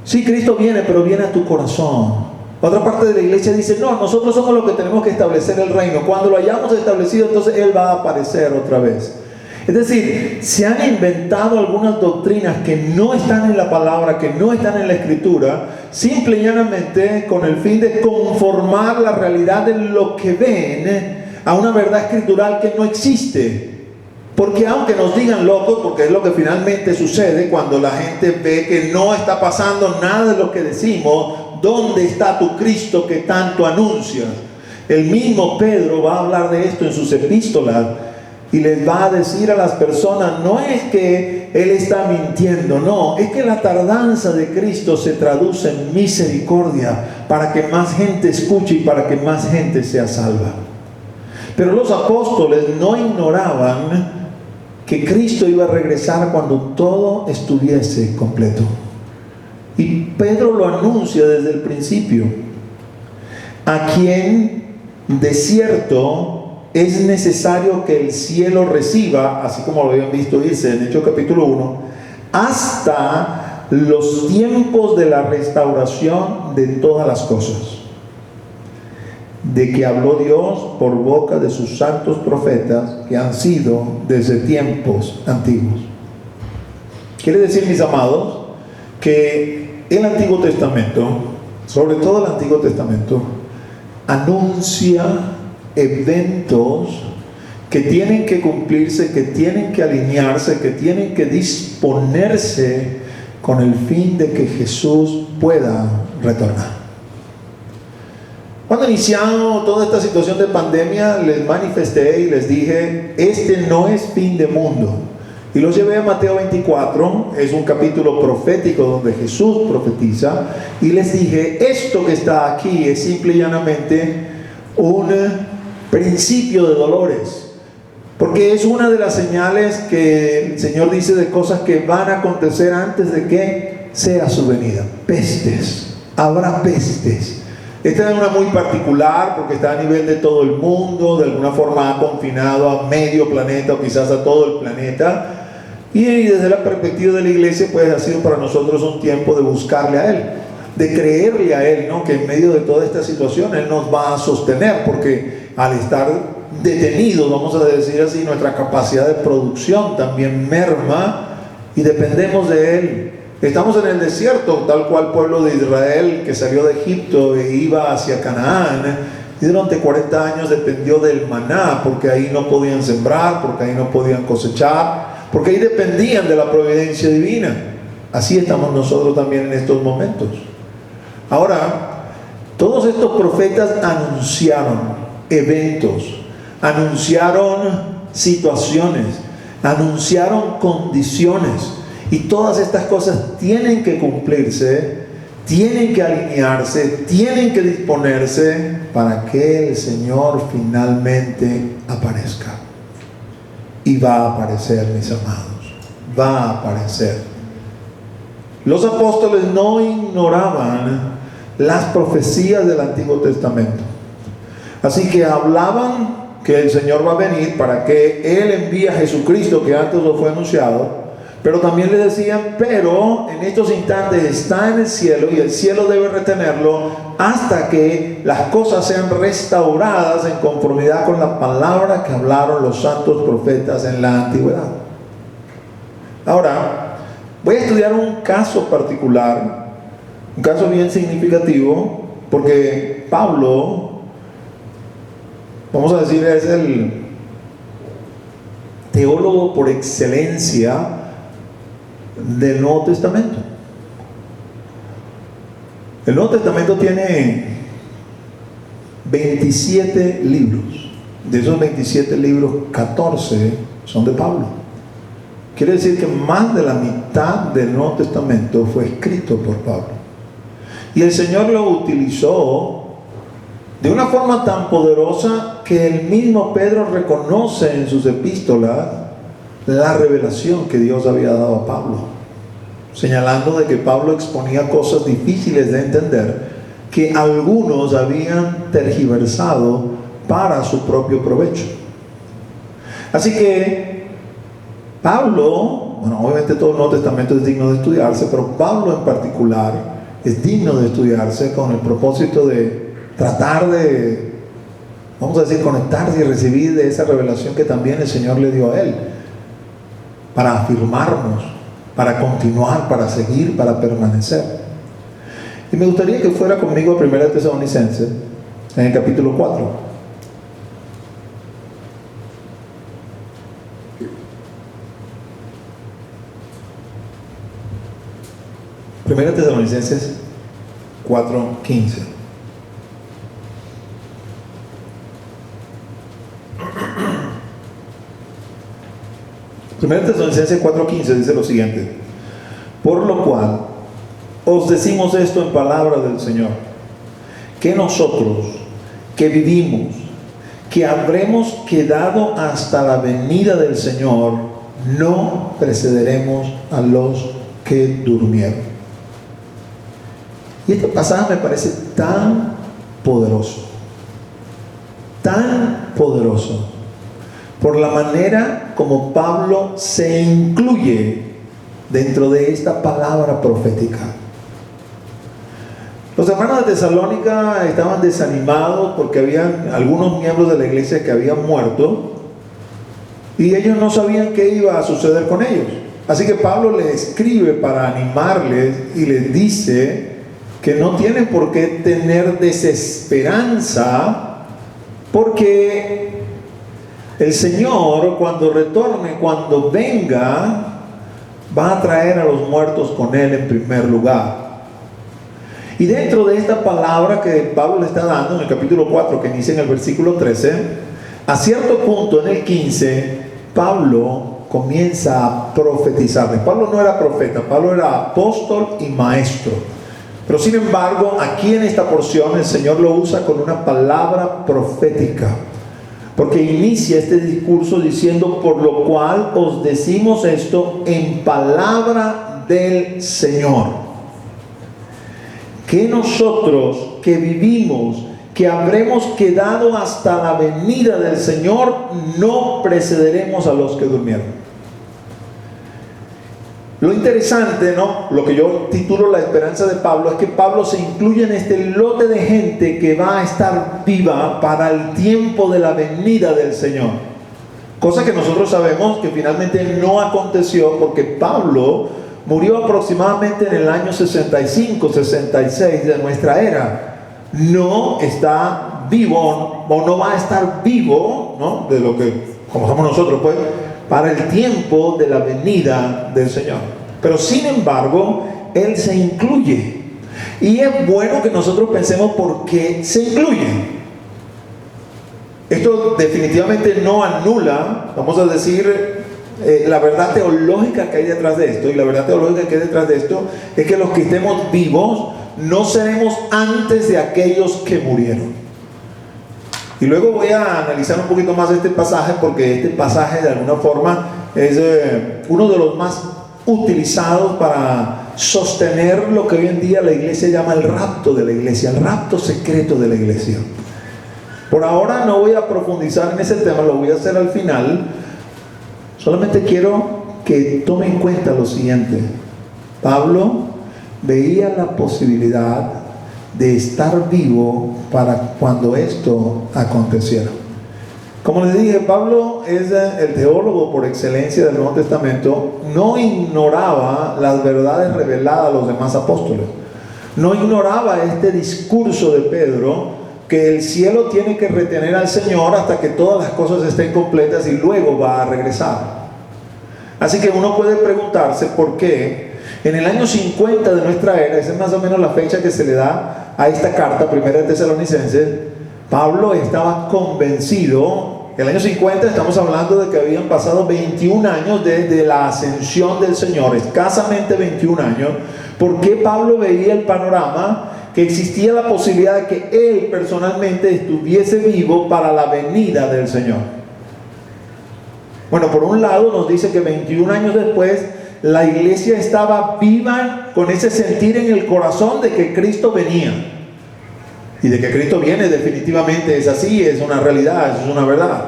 Sí, Cristo viene, pero viene a tu corazón. Otra parte de la iglesia dice, no, nosotros somos los que tenemos que establecer el reino. Cuando lo hayamos establecido, entonces Él va a aparecer otra vez. Es decir, se han inventado algunas doctrinas que no están en la palabra, que no están en la escritura, simple y llanamente con el fin de conformar la realidad de lo que ven a una verdad escritural que no existe. Porque aunque nos digan locos, porque es lo que finalmente sucede cuando la gente ve que no está pasando nada de lo que decimos, ¿dónde está tu Cristo que tanto anuncias? El mismo Pedro va a hablar de esto en sus epístolas y les va a decir a las personas, no es que Él está mintiendo, no, es que la tardanza de Cristo se traduce en misericordia para que más gente escuche y para que más gente sea salva. Pero los apóstoles no ignoraban que Cristo iba a regresar cuando todo estuviese completo. Y Pedro lo anuncia desde el principio. A quien de cierto es necesario que el cielo reciba, así como lo habían visto irse en Hechos capítulo 1, hasta los tiempos de la restauración de todas las cosas, de que habló Dios por boca de sus santos profetas que han sido desde tiempos antiguos. Quiere decir, mis amados, que el Antiguo Testamento, sobre todo el Antiguo Testamento, anuncia eventos que tienen que cumplirse, que tienen que alinearse, que tienen que disponerse con el fin de que Jesús pueda retornar. Cuando iniciamos toda esta situación de pandemia, les manifesté y les dije, este no es fin de mundo. Y los llevé a Mateo 24, es un capítulo profético donde Jesús profetiza, y les dije, esto que está aquí es simple y llanamente un principio de dolores, porque es una de las señales que el Señor dice de cosas que van a acontecer antes de que sea su venida. Pestes, habrá pestes. Esta es una muy particular porque está a nivel de todo el mundo, de alguna forma ha confinado a medio planeta o quizás a todo el planeta. Y desde la perspectiva de la iglesia, pues ha sido para nosotros un tiempo de buscarle a Él, de creerle a Él, ¿no? Que en medio de toda esta situación Él nos va a sostener, porque al estar detenidos, vamos a decir así, nuestra capacidad de producción también merma y dependemos de Él. Estamos en el desierto, tal cual pueblo de Israel que salió de Egipto e iba hacia Canaán, y durante 40 años dependió del maná, porque ahí no podían sembrar, porque ahí no podían cosechar, porque ahí dependían de la providencia divina. Así estamos nosotros también en estos momentos. Ahora, todos estos profetas anunciaron eventos, anunciaron situaciones, anunciaron condiciones, y todas estas cosas tienen que cumplirse, tienen que alinearse, tienen que disponerse para que el Señor finalmente aparezca. Y va a aparecer, mis amados, va a aparecer. Los apóstoles no ignoraban las profecías del Antiguo Testamento, así que hablaban que el Señor va a venir para que Él envíe a Jesucristo, que antes lo fue anunciado, pero también le decían, pero en estos instantes está en el cielo y el cielo debe retenerlo hasta que las cosas sean restauradas en conformidad con la palabra que hablaron los santos profetas en la antigüedad. Ahora, voy a estudiar un caso particular, un caso bien significativo, porque Pablo, vamos a decir, es el teólogo por excelencia del Nuevo Testamento. El Nuevo Testamento tiene 27 libros. De esos 27 libros, 14 son de Pablo. Quiere decir que más de la mitad del Nuevo Testamento fue escrito por Pablo. Y el Señor lo utilizó de una forma tan poderosa que el mismo Pedro reconoce en sus epístolas la revelación que Dios había dado a Pablo, señalando de que Pablo exponía cosas difíciles de entender que algunos habían tergiversado para su propio provecho. Así que Pablo, bueno, obviamente todo el Nuevo Testamento es digno de estudiarse, pero Pablo en particular es digno de estudiarse con el propósito de tratar de, vamos a decir, conectarse y recibir de esa revelación que también el Señor le dio a él, para afirmarnos, para continuar, para seguir, para permanecer. Y me gustaría que fuera conmigo a 1 Tesalonicenses, en el capítulo 4. Primera Tesalonicenses 4:15. Primera Tesalonicenses 4:15 dice lo siguiente: por lo cual os decimos esto en palabra del Señor, que nosotros que vivimos, que habremos quedado hasta la venida del Señor, no precederemos a los que durmieron. Y este pasaje me parece tan poderoso, por la manera como Pablo se incluye dentro de esta palabra profética. Los hermanos de Tesalónica estaban desanimados porque habían algunos miembros de la iglesia que habían muerto y ellos no sabían qué iba a suceder con ellos. Así que Pablo les escribe para animarles y les dice que no tienen por qué tener desesperanza, porque el Señor, cuando retorne, cuando venga, va a traer a los muertos con Él en primer lugar. Y dentro de esta palabra que Pablo le está dando en el capítulo 4, que inicia en el versículo 13, a cierto punto en el 15, Pablo comienza a profetizarles. Pablo no era profeta, Pablo era apóstol y maestro. Pero sin embargo, aquí en esta porción el Señor lo usa con una palabra profética, porque inicia este discurso diciendo: por lo cual os decimos esto en palabra del Señor, que nosotros que vivimos, que habremos quedado hasta la venida del Señor, no precederemos a los que durmieron. Lo interesante, ¿no?, lo que yo titulo la esperanza de Pablo, es que Pablo se incluye en este lote de gente que va a estar viva para el tiempo de la venida del Señor. Cosa que nosotros sabemos que finalmente no aconteció, porque Pablo murió aproximadamente en el año 65, 66 de nuestra era. No está vivo, o no va a estar vivo, ¿no?, de lo que, como somos nosotros, pues, para el tiempo de la venida del Señor. Pero sin embargo, Él se incluye. Y es bueno que nosotros pensemos por qué se incluye. Esto definitivamente no anula, vamos a decir, la verdad teológica que hay detrás de esto. Y la verdad teológica que hay detrás de esto es que los que estemos vivos no seremos antes de aquellos que murieron. Y luego voy a analizar un poquito más este pasaje, porque este pasaje de alguna forma es uno de los más utilizados para sostener lo que hoy en día la iglesia llama el rapto de la iglesia, el rapto secreto de la iglesia. Por ahora no voy a profundizar en ese tema, lo voy a hacer al final. Solamente quiero que tome en cuenta lo siguiente: Pablo veía la posibilidad de estar vivo para cuando esto aconteciera. Como les dije, Pablo es el teólogo por excelencia del Nuevo Testamento. No ignoraba las verdades reveladas a los demás apóstoles. No ignoraba este discurso de Pedro, que el cielo tiene que retener al Señor hasta que todas las cosas estén completas y luego va a regresar. Así que uno puede preguntarse por qué en el año 50 de nuestra era, esa es más o menos la fecha que se le da a esta carta, Primera de Tesalonicenses, Pablo estaba convencido. En el año 50 estamos hablando de que habían pasado 21 años desde la ascensión del Señor, escasamente 21 años. ¿Por qué Pablo veía el panorama que existía la posibilidad de que él personalmente estuviese vivo para la venida del Señor? Bueno, por un lado nos dice que 21 años después la iglesia estaba viva con ese sentir en el corazón de que Cristo venía. Y de que Cristo viene definitivamente es así, es una realidad, es una verdad.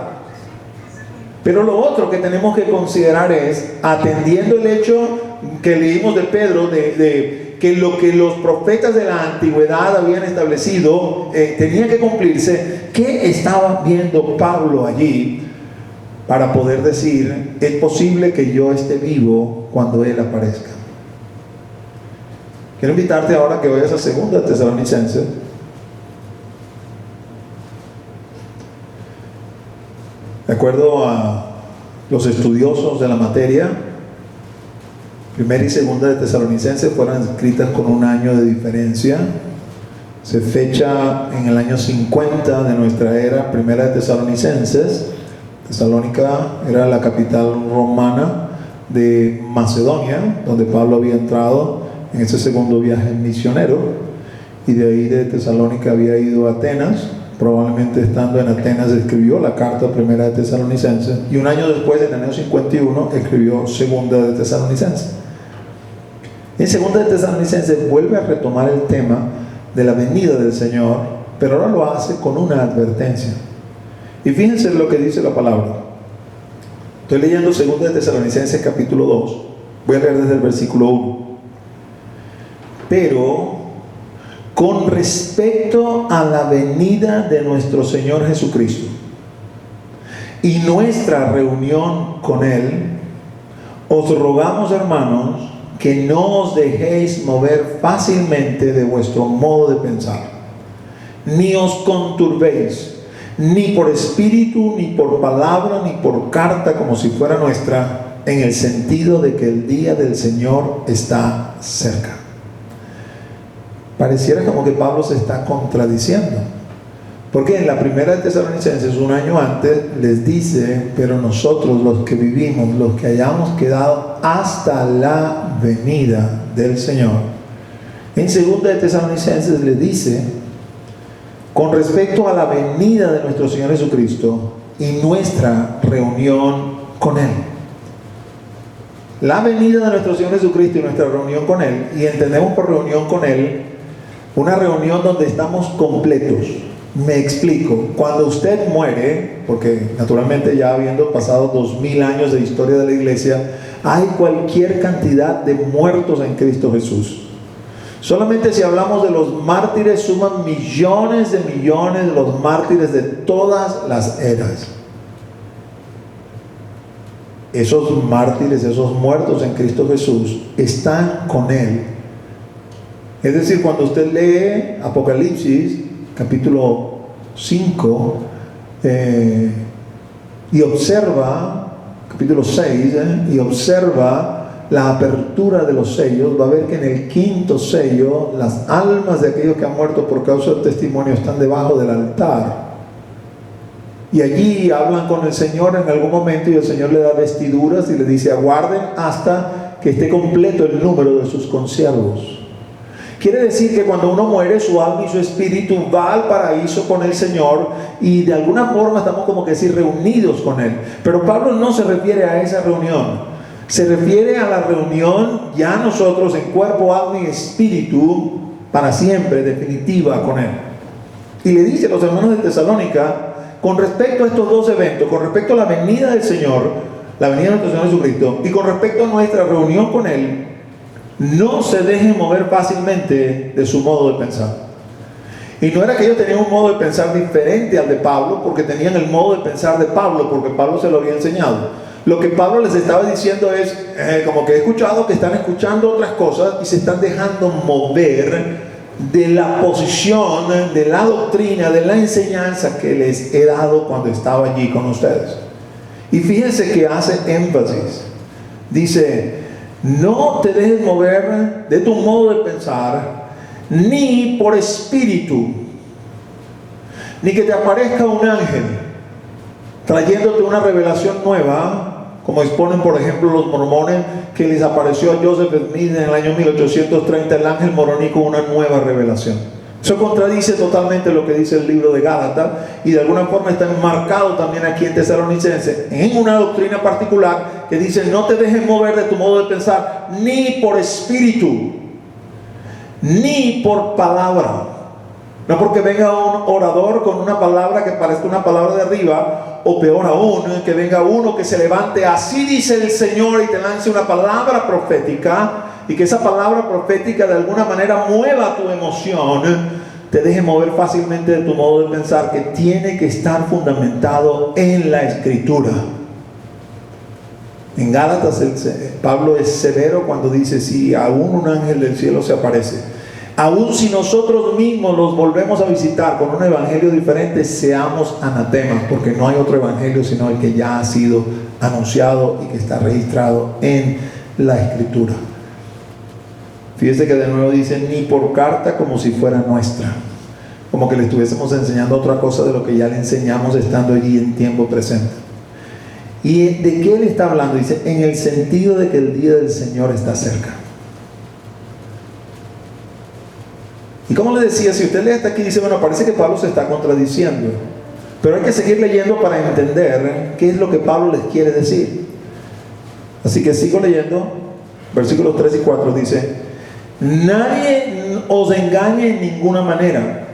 Pero lo otro que tenemos que considerar es, atendiendo el hecho que leímos de Pedro, de que lo que los profetas de la antigüedad habían establecido tenía que cumplirse, ¿qué estaba viendo Pablo allí para poder decir, es posible que yo esté vivo cuando Él aparezca? Quiero invitarte ahora a que vayas a 2 Tesalonicenses. De acuerdo a los estudiosos de la materia, 1 y 2 de Tesalonicenses fueron escritas con un año de diferencia. Se fecha en el año 50 de nuestra era, 1 de Tesalonicenses. Tesalónica era la capital romana de Macedonia, donde Pablo había entrado en ese segundo viaje misionero, y de ahí de Tesalónica había ido a Atenas. Probablemente estando en Atenas escribió la carta 1 de Tesalonicenses, y un año después, en el año 51, escribió 2 de Tesalonicenses. En 2 de Tesalonicenses vuelve a retomar el tema de la venida del Señor, pero ahora lo hace con una advertencia. Y fíjense lo que dice la palabra. Estoy leyendo 2 de Tesalonicenses capítulo 2. Voy a leer desde el versículo 1. Pero con respecto a la venida de nuestro Señor Jesucristo y nuestra reunión con Él, os rogamos, hermanos, que no os dejéis mover fácilmente de vuestro modo de pensar, ni os conturbéis, ni por espíritu, ni por palabra, ni por carta como si fuera nuestra, en el sentido de que el día del Señor está cerca. Pareciera como que Pablo se está contradiciendo, porque en la primera de Tesalonicenses, un año antes, les dice, pero nosotros los que vivimos, los que hayamos quedado hasta la venida del Señor. En 2 de Tesalonicenses les dice, con respecto a la venida de nuestro Señor Jesucristo y nuestra reunión con Él. La venida de nuestro Señor Jesucristo y nuestra reunión con Él, y entendemos por reunión con Él una reunión donde estamos completos. Me explico. Cuando usted muere, porque naturalmente ya habiendo pasado 2000 años de historia de la iglesia, hay cualquier cantidad de muertos en Cristo Jesús. Solamente si hablamos de los mártires, suman millones de millones de los mártires de todas las eras. Esos mártires, esos muertos en Cristo Jesús, están con Él. Es decir, cuando usted lee Apocalipsis, capítulo 5, y observa, capítulo 6, y observa la apertura de los sellos, va a ver que en el quinto sello, las almas de aquellos que han muerto por causa del testimonio están debajo del altar. Y allí hablan con el Señor en algún momento, y el Señor le da vestiduras y le dice, aguarden hasta que esté completo el número de sus consiervos. Quiere decir que cuando uno muere, su alma y su espíritu va al paraíso con el Señor, y de alguna forma estamos como que decir reunidos con Él. Pero Pablo no se refiere a esa reunión, se refiere a la reunión ya nosotros en cuerpo, alma y espíritu para siempre, definitiva con Él. Y le dice a los hermanos de Tesalónica, con respecto a estos dos eventos, con respecto a la venida del Señor, la venida de nuestro Señor Jesucristo, y con respecto a nuestra reunión con Él, no se dejen mover fácilmente de su modo de pensar. Y no era que ellos tenían un modo de pensar diferente al de Pablo, porque tenían el modo de pensar de Pablo, porque Pablo se lo había enseñado. Lo que Pablo les estaba diciendo es, como que he escuchado que están escuchando otras cosas y se están dejando mover de la posición, de la doctrina, de la enseñanza que les he dado cuando estaba allí con ustedes. Y fíjense que hace énfasis. Dice, no te dejes mover de tu modo de pensar, ni por espíritu, ni que te aparezca un ángel trayéndote una revelación nueva, como exponen por ejemplo los mormones, que les apareció a Joseph Smith en el año 1830 el ángel morónico una nueva revelación. Eso contradice totalmente lo que dice el libro de Gálatas, y de alguna forma está enmarcado también aquí en Tesalonicenses en una doctrina particular que dice, no te dejes mover de tu modo de pensar, ni por espíritu, ni por palabra. No porque venga un orador con una palabra que parezca una palabra de arriba, o peor aún, que venga uno que se levante, así dice el Señor, y te lance una palabra profética y que esa palabra profética de alguna manera mueva tu emoción, te deje mover fácilmente de tu modo de pensar, que tiene que estar fundamentado en la Escritura. En Gálatas Pablo es severo cuando dice: si aún un ángel del cielo se aparece, aún si nosotros mismos los volvemos a visitar con un evangelio diferente, seamos anatemas, porque no hay otro evangelio sino el que ya ha sido anunciado y que está registrado en la Escritura. Fíjese que de nuevo dice: ni por carta, como si fuera nuestra, como que le estuviésemos enseñando otra cosa de lo que ya le enseñamos estando allí en tiempo presente. ¿Y de qué él está hablando? Dice: en el sentido de que el día del Señor está cerca. Y como le decía, si usted lee hasta aquí, dice: bueno, parece que Pablo se está contradiciendo, pero hay que seguir leyendo para entender qué es lo que Pablo les quiere decir. Así que sigo leyendo, versículos 3 y 4 dice: nadie os engañe en ninguna manera,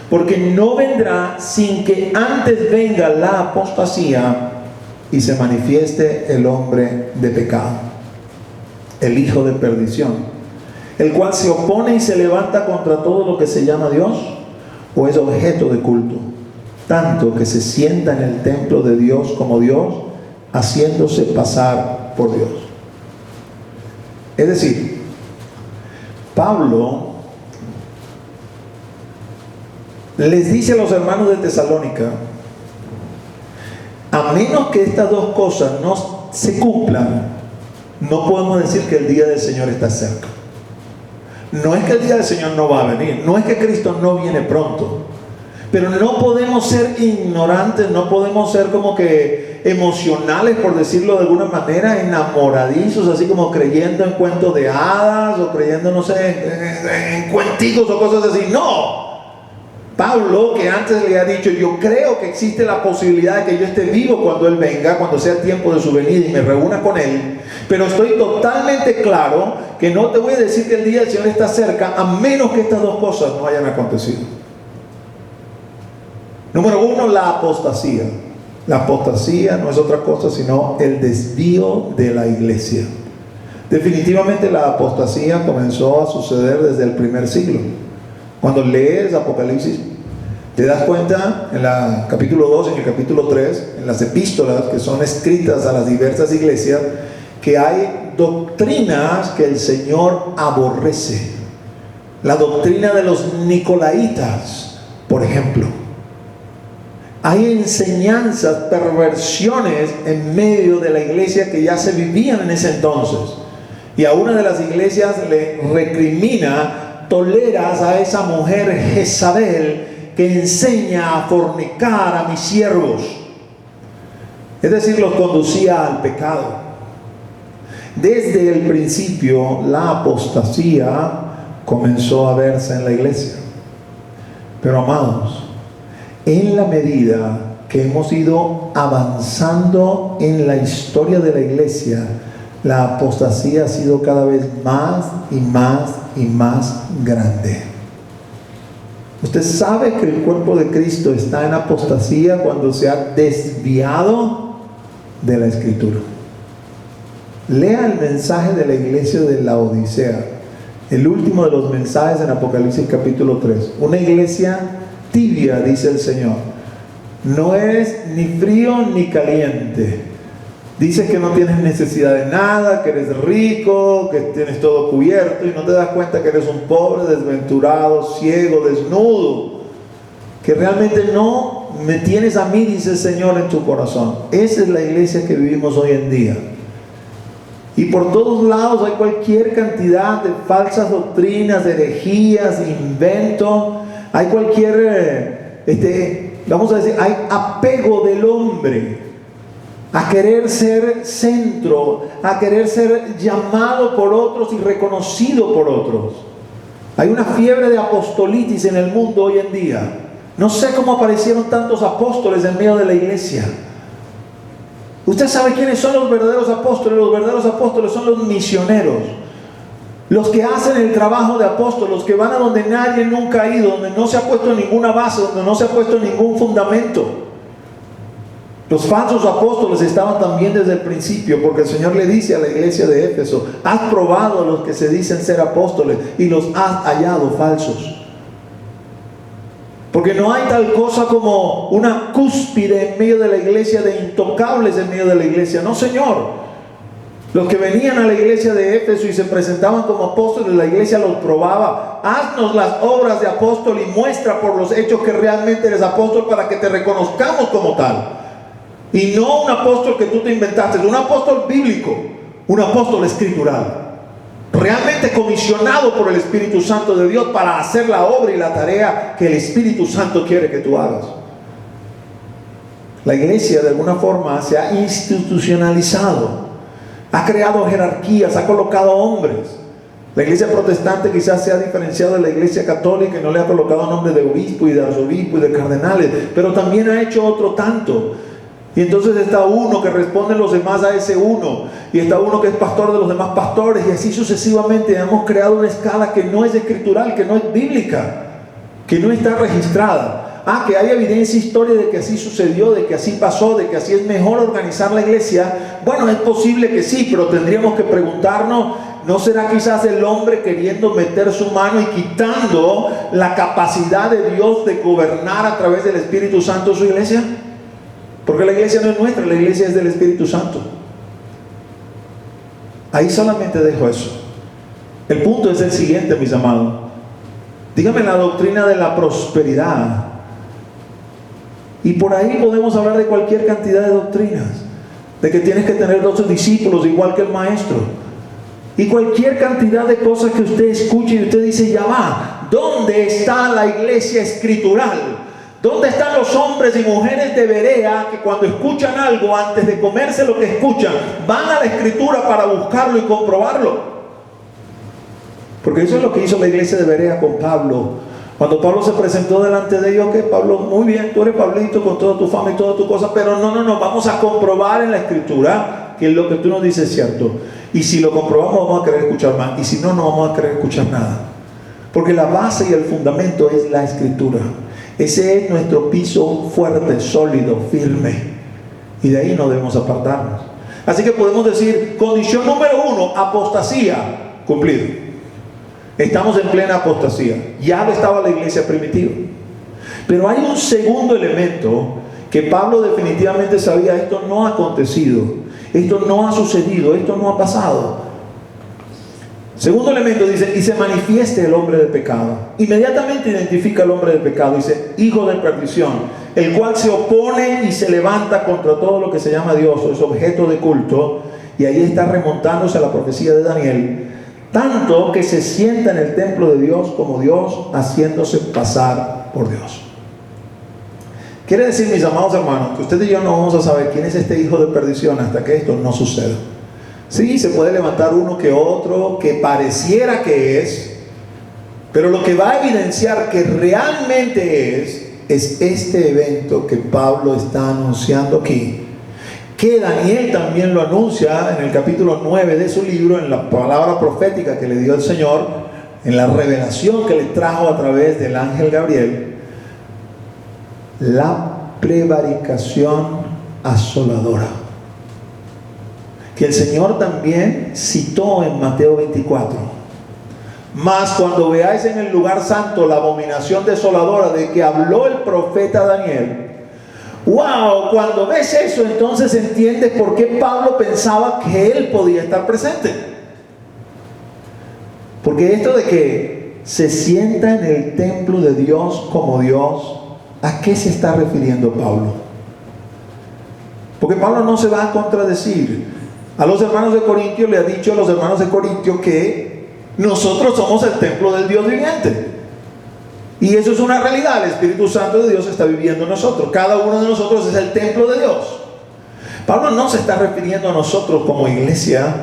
porque no vendrá sin que antes venga la apostasía y se manifieste el hombre de pecado, el hijo de perdición, el cual se opone y se levanta contra todo lo que se llama Dios o es objeto de culto, tanto que se sienta en el templo de Dios como Dios, haciéndose pasar por Dios. Es decir, Pablo les dice a los hermanos de Tesalónica: a menos que estas dos cosas no se cumplan, no podemos decir que el día del Señor está cerca. No es que el día del Señor no va a venir, no es que Cristo no viene pronto, pero no podemos ser ignorantes, no podemos ser como que emocionales, por decirlo de alguna manera, enamoradizos, así como creyendo en cuentos de hadas o creyendo, no sé, en cuenticos o cosas así. No. Pablo, que antes le ha dicho: yo creo que existe la posibilidad de que yo esté vivo cuando Él venga, cuando sea tiempo de su venida y me reúna con Él, pero estoy totalmente claro que no te voy a decir que el día del Señor está cerca, a menos que estas dos cosas no hayan acontecido. Número uno, la apostasía. La apostasía no es otra cosa sino el desvío de la iglesia. Definitivamente la apostasía comenzó a suceder desde el primer siglo. Cuando lees Apocalipsis, te das cuenta en el capítulo 2 y en el capítulo 3, en las epístolas que son escritas a las diversas iglesias, que hay doctrinas que el Señor aborrece. La doctrina de los nicolaitas, por ejemplo. Hay enseñanzas, perversiones en medio de la iglesia que ya se vivían en ese entonces. Y a una de las iglesias le recrimina: toleras a esa mujer Jezabel que enseña a fornicar a mis siervos. Es decir, los conducía al pecado. Desde el principio la apostasía comenzó a verse en la iglesia. Pero amados, en la medida que hemos ido avanzando en la historia de la iglesia, la apostasía ha sido cada vez más y más y más grande. Usted sabe que el cuerpo de Cristo está en apostasía cuando se ha desviado de la Escritura. Lea el mensaje de la iglesia de Laodicea, el último de los mensajes en Apocalipsis capítulo 3. Una iglesia tibia, dice el Señor. No es ni frío ni caliente. Dices que no tienes necesidad de nada, que eres rico, que tienes todo cubierto, y no te das cuenta que eres un pobre, desventurado, ciego, desnudo, que realmente no me tienes a mí, dice el Señor, en tu corazón. Esa es la iglesia que vivimos hoy en día. Y por todos lados hay cualquier cantidad de falsas doctrinas, de herejías, de inventos. Hay cualquier, vamos a decir, hay apego del hombre a querer ser centro, a querer ser llamado por otros y reconocido por otros. Hay una fiebre de apostolitis en el mundo hoy en día. No sé cómo aparecieron tantos apóstoles en medio de la iglesia. Usted sabe quiénes son los verdaderos apóstoles. Los verdaderos apóstoles son los misioneros, los que hacen el trabajo de apóstoles, los que van a donde nadie nunca ha ido, donde no se ha puesto ninguna base, donde no se ha puesto ningún fundamento. Los falsos apóstoles estaban también desde el principio, porque el Señor le dice a la iglesia de Éfeso: has probado a los que se dicen ser apóstoles y los has hallado falsos. Porque no hay tal cosa como una cúspide en medio de la iglesia, de intocables en medio de la iglesia. No, Señor. Los que venían a la iglesia de Éfeso y se presentaban como apóstoles, la iglesia los probaba. Haznos las obras de apóstol y muestra por los hechos que realmente eres apóstol, para que te reconozcamos como tal. Y no un apóstol que tú te inventaste, un apóstol bíblico, un apóstol escritural, realmente comisionado por el Espíritu Santo de Dios para hacer la obra y la tarea que el Espíritu Santo quiere que tú hagas. La iglesia de alguna forma se ha institucionalizado, ha creado jerarquías, ha colocado hombres. La iglesia protestante quizás se ha diferenciado de la iglesia católica y no le ha colocado nombre de obispo y de arzobispo y de cardenales, pero también ha hecho otro tanto. Y entonces está uno que responde los demás a ese uno, y está uno que es pastor de los demás pastores, y así sucesivamente. Hemos creado una escala que no es escritural, que no es bíblica, que no está registrada. Que hay evidencia histórica de que así sucedió, de que así pasó, de que así es mejor organizar la iglesia. Bueno, es posible que sí, pero tendríamos que preguntarnos: ¿no será quizás el hombre queriendo meter su mano y quitando la capacidad de Dios de gobernar a través del Espíritu Santo su iglesia? Porque la iglesia no es nuestra, la iglesia es del Espíritu Santo. Ahí solamente dejo eso. El punto es el siguiente, mis amados. Dígame la doctrina de la prosperidad. Y por ahí podemos hablar de cualquier cantidad de doctrinas. De que tienes que tener 12 discípulos igual que el maestro. Y cualquier cantidad de cosas que usted escuche y usted dice: ya va, ¿dónde está la iglesia escritural? ¿Dónde están los hombres y mujeres de Berea que cuando escuchan algo, antes de comerse lo que escuchan, van a la escritura para buscarlo y comprobarlo? Porque eso es lo que hizo la iglesia de Berea con Pablo. Cuando Pablo se presentó delante de ellos: que Pablo, muy bien, tú eres Pablito con toda tu fama y toda tu cosa, pero no, vamos a comprobar en la escritura que lo que tú nos dices es cierto. Y si lo comprobamos, vamos a querer escuchar más, y si no, no vamos a querer escuchar nada. Porque la base y el fundamento es la escritura. Ese es nuestro piso fuerte, sólido, firme, y de ahí no debemos apartarnos. Así que podemos decir: condición número 1, apostasía, cumplido. Estamos en plena apostasía. Ya estaba la iglesia primitiva. Pero hay un segundo elemento que Pablo definitivamente sabía: esto no ha acontecido, esto no ha sucedido, esto no ha pasado. Segundo elemento, dice: y se manifieste el hombre de pecado. Inmediatamente identifica al hombre de pecado, dice: hijo de perdición, el cual se opone y se levanta contra todo lo que se llama Dios o es objeto de culto. Y ahí está remontándose a la profecía de Daniel: tanto que se sienta en el templo de Dios como Dios, haciéndose pasar por Dios. Quiere decir, mis amados hermanos, que usted y yo no vamos a saber quién es este hijo de perdición hasta que esto no suceda. Sí, se puede levantar uno que otro que pareciera que es, pero lo que va a evidenciar que realmente es este evento que Pablo está anunciando aquí, que Daniel también lo anuncia en el capítulo 9 de su libro, en la palabra profética que le dio el Señor, en la revelación que le trajo a través del ángel Gabriel: la prevaricación asoladora, que el Señor también citó en Mateo 24. Mas cuando veáis en el lugar santo la abominación desoladora de que habló el profeta Daniel, wow, cuando ves eso, entonces entiendes por qué Pablo pensaba que él podía estar presente. Porque esto de que se sienta en el templo de Dios como Dios, ¿a qué se está refiriendo Pablo? Porque Pablo no se va a contradecir. A los hermanos de Corintios le ha dicho a los hermanos de Corintios que nosotros somos el templo del Dios viviente. Y eso es una realidad. El Espíritu Santo de Dios está viviendo en nosotros. Cada uno de nosotros es el templo de Dios. Pablo no se está refiriendo a nosotros como iglesia,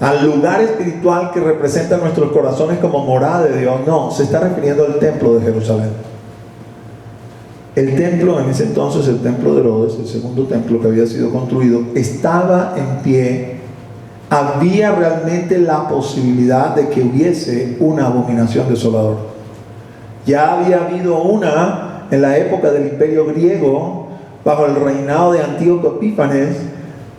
al lugar espiritual que representa nuestros corazones como morada de Dios. No, se está refiriendo al templo de Jerusalén. El templo, en ese entonces el templo de Herodes, el segundo templo que había sido construido, estaba en pie. Había realmente la posibilidad de que hubiese una abominación desoladora. Ya había habido una en la época del Imperio griego, bajo el reinado de Antíoco Epífanes,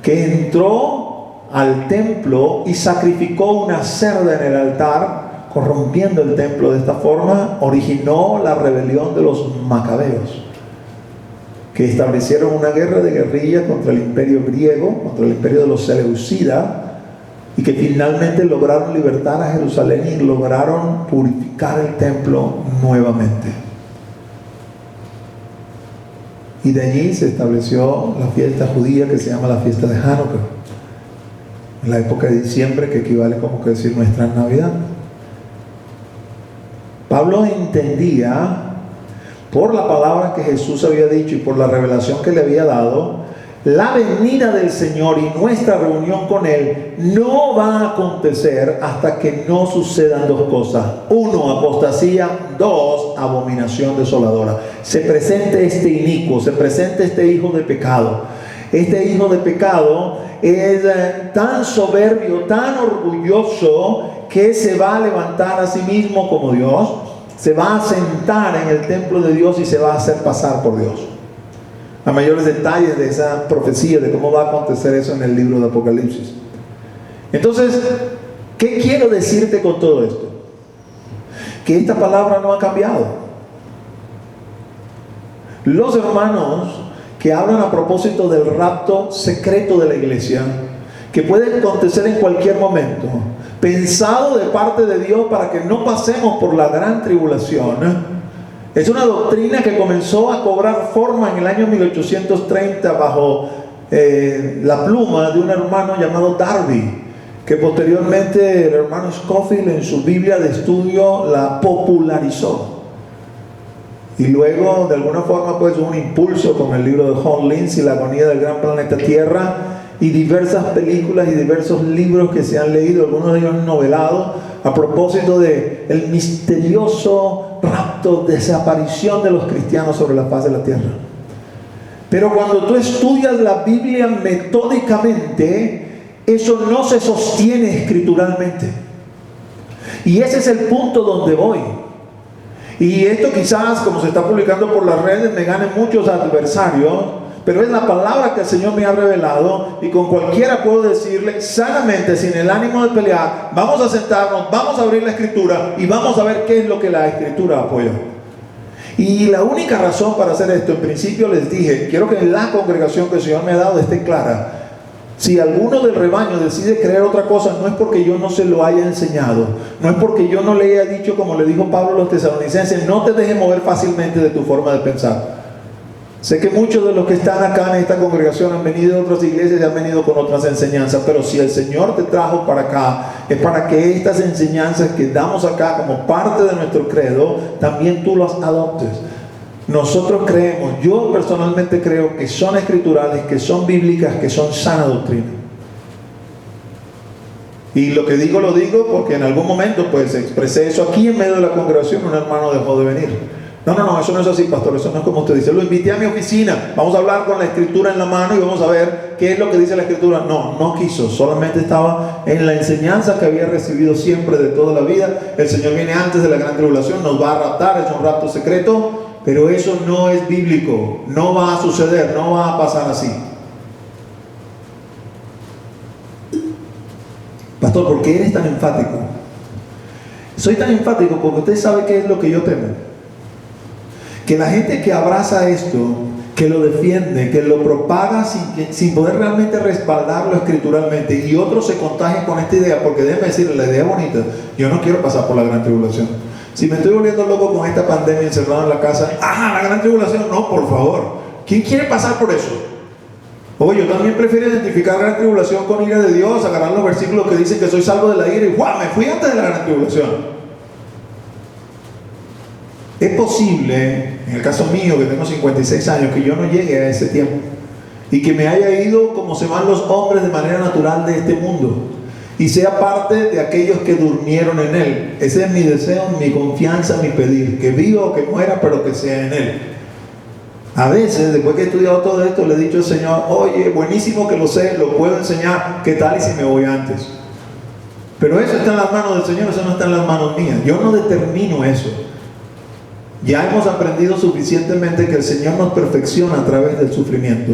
que entró al templo y sacrificó una cerda en el altar, corrompiendo el templo. De esta forma originó la rebelión de los macabeos, que establecieron una guerra de guerrilla contra el imperio griego, contra el imperio de los seleucidas, y que finalmente lograron libertar a Jerusalén y lograron purificar el templo nuevamente. Y de allí se estableció la fiesta judía que se llama la fiesta de Hanukkah, en la época de diciembre, que equivale como que decir nuestra Navidad. Pablo entendía, por la palabra que Jesús había dicho y por la revelación que le había dado, la venida del Señor y nuestra reunión con Él no va a acontecer hasta que no sucedan dos cosas: uno, apostasía; dos, abominación desoladora. Se presente este inicuo, se presente este hijo de pecado. Este hijo de pecado es tan soberbio, tan orgulloso, que se va a levantar a sí mismo como Dios, se va a sentar en el templo de Dios y se va a hacer pasar por Dios. A mayores detalles de esa profecía, de cómo va a acontecer eso en el libro de Apocalipsis. Entonces, ¿qué quiero decirte con todo esto? Que esta palabra no ha cambiado. Los hermanos que hablan a propósito del rapto secreto de la iglesia, que puede acontecer en cualquier momento, pensado de parte de Dios para que no pasemos por la gran tribulación, es una doctrina que comenzó a cobrar forma en el año 1830 bajo la pluma de un hermano llamado Darby, que posteriormente el hermano Scofield en su Biblia de estudio la popularizó. Y luego, de alguna forma, pues un impulso con el libro de John Lindsay, La agonía del gran planeta Tierra, y diversas películas y diversos libros que se han leído, algunos de ellos novelados, a propósito de el misterioso rapto, desaparición de los cristianos sobre la faz de la tierra. Pero cuando tú estudias la Biblia metódicamente, eso no se sostiene escrituralmente. Y ese es el punto donde voy. Y esto quizás, como se está publicando por las redes, me gane muchos adversarios, pero es la palabra que el Señor me ha revelado, y con cualquiera puedo decirle sanamente, sin el ánimo de pelear: vamos a sentarnos, vamos a abrir la Escritura y vamos a ver qué es lo que la Escritura apoya. Y la única razón para hacer esto, en principio les dije, quiero que la congregación que el Señor me ha dado esté clara. Si alguno del rebaño decide creer otra cosa, no es porque yo no se lo haya enseñado, no es porque yo no le haya dicho, como le dijo Pablo a los tesalonicenses: no te dejes mover fácilmente de tu forma de pensar. Sé que muchos de los que están acá en esta congregación han venido de otras iglesias y han venido con otras enseñanzas, pero si el Señor te trajo para acá, es para que estas enseñanzas que damos acá como parte de nuestro credo, también tú las adoptes. Nosotros creemos, yo personalmente creo que son escriturales, que son bíblicas, que son sana doctrina. Y lo que digo, lo digo porque en algún momento pues expresé eso aquí en medio de la congregación. Un hermano dejó de venir. No, eso no es así, pastor, eso no es como usted dice. Lo invité a mi oficina, vamos a hablar con la Escritura en la mano y vamos a ver qué es lo que dice la Escritura. No quiso, solamente estaba en la enseñanza que había recibido siempre de toda la vida. El Señor viene antes de la gran tribulación, nos va a raptar, es un rapto secreto, pero eso no es bíblico, no va a suceder, no va a pasar así. Pastor, ¿por qué eres tan enfático? Soy tan enfático porque usted sabe qué es lo que yo temo. Que la gente que abraza esto, que lo defiende, que lo propaga sin poder realmente respaldarlo escrituralmente, y otros se contagian con esta idea, porque déjeme decirle, la idea es bonita. Yo no quiero pasar por la gran tribulación. Si me estoy volviendo loco con esta pandemia encerrado en la casa, la gran tribulación, no, por favor. ¿Quién quiere pasar por eso? Oye, yo también prefiero identificar la gran tribulación con ira de Dios, agarrar los versículos que dicen que soy salvo de la ira y ¡guau! Me fui antes de la gran tribulación. Es posible, en el caso mío, que tengo 56 años, que yo no llegue a ese tiempo y que me haya ido como se van los hombres de manera natural de este mundo y sea parte de aquellos que durmieron en Él. Ese es mi deseo, mi confianza, mi pedir, que viva o que muera, pero que sea en Él. A veces, después que he estudiado todo esto, le he dicho al Señor: oye, buenísimo que lo sé, lo puedo enseñar, ¿qué tal y si me voy antes? Pero eso está en las manos del Señor, eso no está en las manos mías. Yo no determino eso. Ya hemos aprendido suficientemente que el Señor nos perfecciona a través del sufrimiento.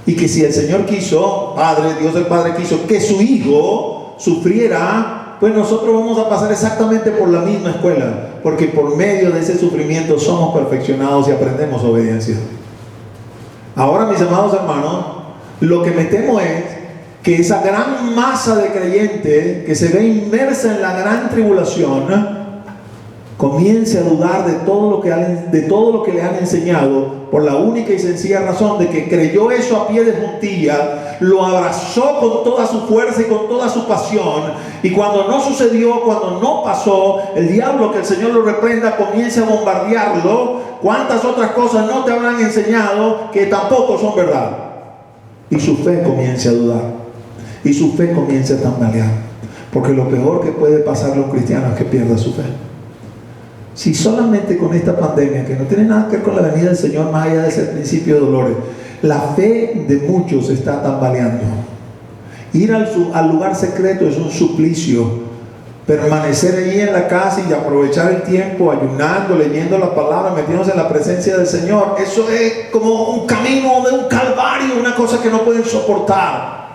Y que si el Señor quiso, Dios el Padre quiso que su Hijo sufriera, pues nosotros vamos a pasar exactamente por la misma escuela. Porque por medio de ese sufrimiento somos perfeccionados y aprendemos obediencia. Ahora, mis amados hermanos, lo que me temo es que esa gran masa de creyentes que se ve inmersa en la gran tribulación comience a dudar de todo lo que le han enseñado, por la única y sencilla razón de que creyó eso a pie de juntilla, lo abrazó con toda su fuerza y con toda su pasión, y cuando no sucedió, cuando no pasó, el diablo, que el Señor lo reprenda, comienza a bombardearlo. ¿Cuántas otras cosas no te habrán enseñado que tampoco son verdad? Y su fe comienza a dudar, y su fe comienza a tambalear, porque lo peor que puede pasarle a un cristiano es que pierda su fe. Si solamente con esta pandemia, que no tiene nada que ver con la venida del Señor, más allá de ese principio de dolores, la fe de muchos está tambaleando. Ir al lugar secreto es un suplicio. Permanecer allí en la casa y aprovechar el tiempo ayunando, leyendo la palabra, metiéndose en la presencia del Señor, eso es como un camino de un calvario, una cosa que no pueden soportar.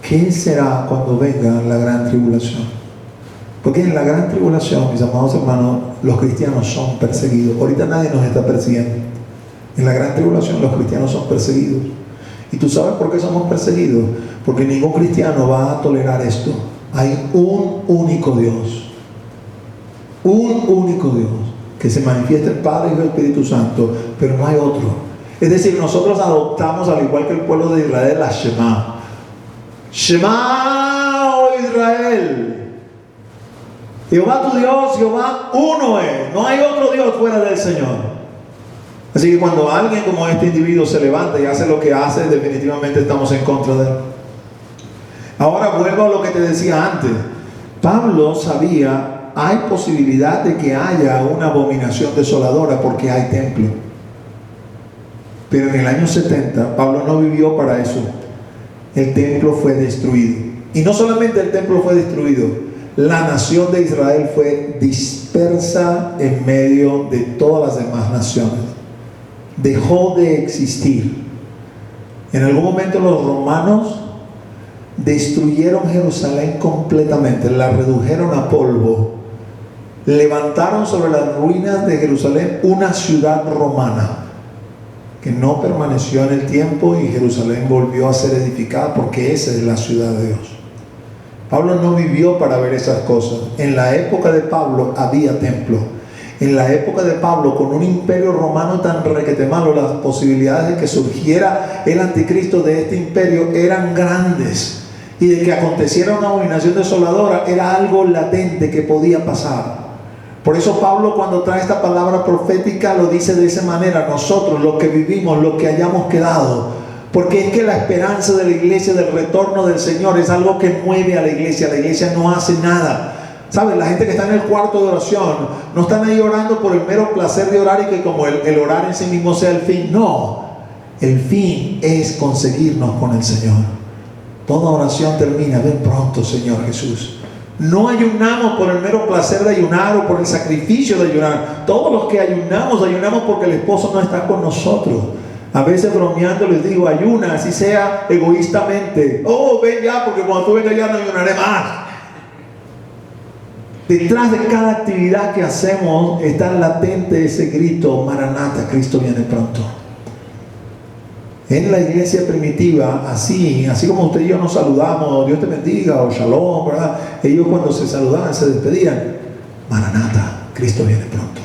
¿Qué será cuando venga la gran tribulación? Porque en la gran tribulación, mis amados hermanos, los cristianos son perseguidos. Ahorita nadie nos está persiguiendo. En la gran tribulación los cristianos son perseguidos. ¿Y tú sabes por qué somos perseguidos? Porque ningún cristiano va a tolerar esto. Hay un único Dios. Un único Dios. Que se manifiesta el Padre, Hijo y Espíritu Santo. Pero no hay otro. Es decir, nosotros adoptamos, al igual que el pueblo de Israel, la Shema. Shema, oh Israel. Jehová tu Dios, Jehová uno es. No hay otro Dios fuera del Señor. Así que cuando alguien como este individuo se levanta y hace lo que hace, definitivamente estamos en contra de él. Ahora vuelvo a lo que te decía antes. Pablo sabía, hay posibilidad de que haya una abominación desoladora porque hay templo. Pero en el año 70, Pablo no vivió para eso. El templo fue destruido. Y no solamente el templo fue destruido, la nación de Israel fue dispersa en medio de todas las demás naciones. Dejó de existir. En algún momento los romanos destruyeron Jerusalén completamente, la redujeron a polvo, levantaron sobre las ruinas de Jerusalén una ciudad romana que no permaneció en el tiempo, y Jerusalén volvió a ser edificada porque esa es la ciudad de Dios. Pablo no vivió para ver esas cosas. En la época de Pablo había templo. En la época de Pablo, con un imperio romano tan requete malo, las posibilidades de que surgiera el anticristo de este imperio eran grandes, y de que aconteciera una abominación desoladora era algo latente que podía pasar. Por eso Pablo, cuando trae esta palabra profética, lo dice de esa manera: nosotros, los que vivimos, los que hayamos quedado. Porque es que la esperanza de la iglesia, del retorno del Señor, es algo que mueve a la iglesia. La iglesia no hace nada. ¿Sabes? La gente que está en el cuarto de oración no están ahí orando por el mero placer de orar y que como el orar en sí mismo sea el fin. No, el fin es conseguirnos con el Señor. Toda oración termina: ven pronto, Señor Jesús. No ayunamos por el mero placer de ayunar o por el sacrificio de ayunar. Todos los que ayunamos porque el esposo no está con nosotros. A veces bromeando les digo: ayuna, así sea egoístamente. Oh, ven ya, porque cuando tú vengas ya no ayunaré más. Detrás de cada actividad que hacemos está latente ese grito: Maranata, Cristo viene pronto. En la iglesia primitiva, así como usted y yo nos saludamos, Dios te bendiga, o Shalom, ¿verdad? Ellos cuando se saludaban se despedían: Maranata, Cristo viene pronto.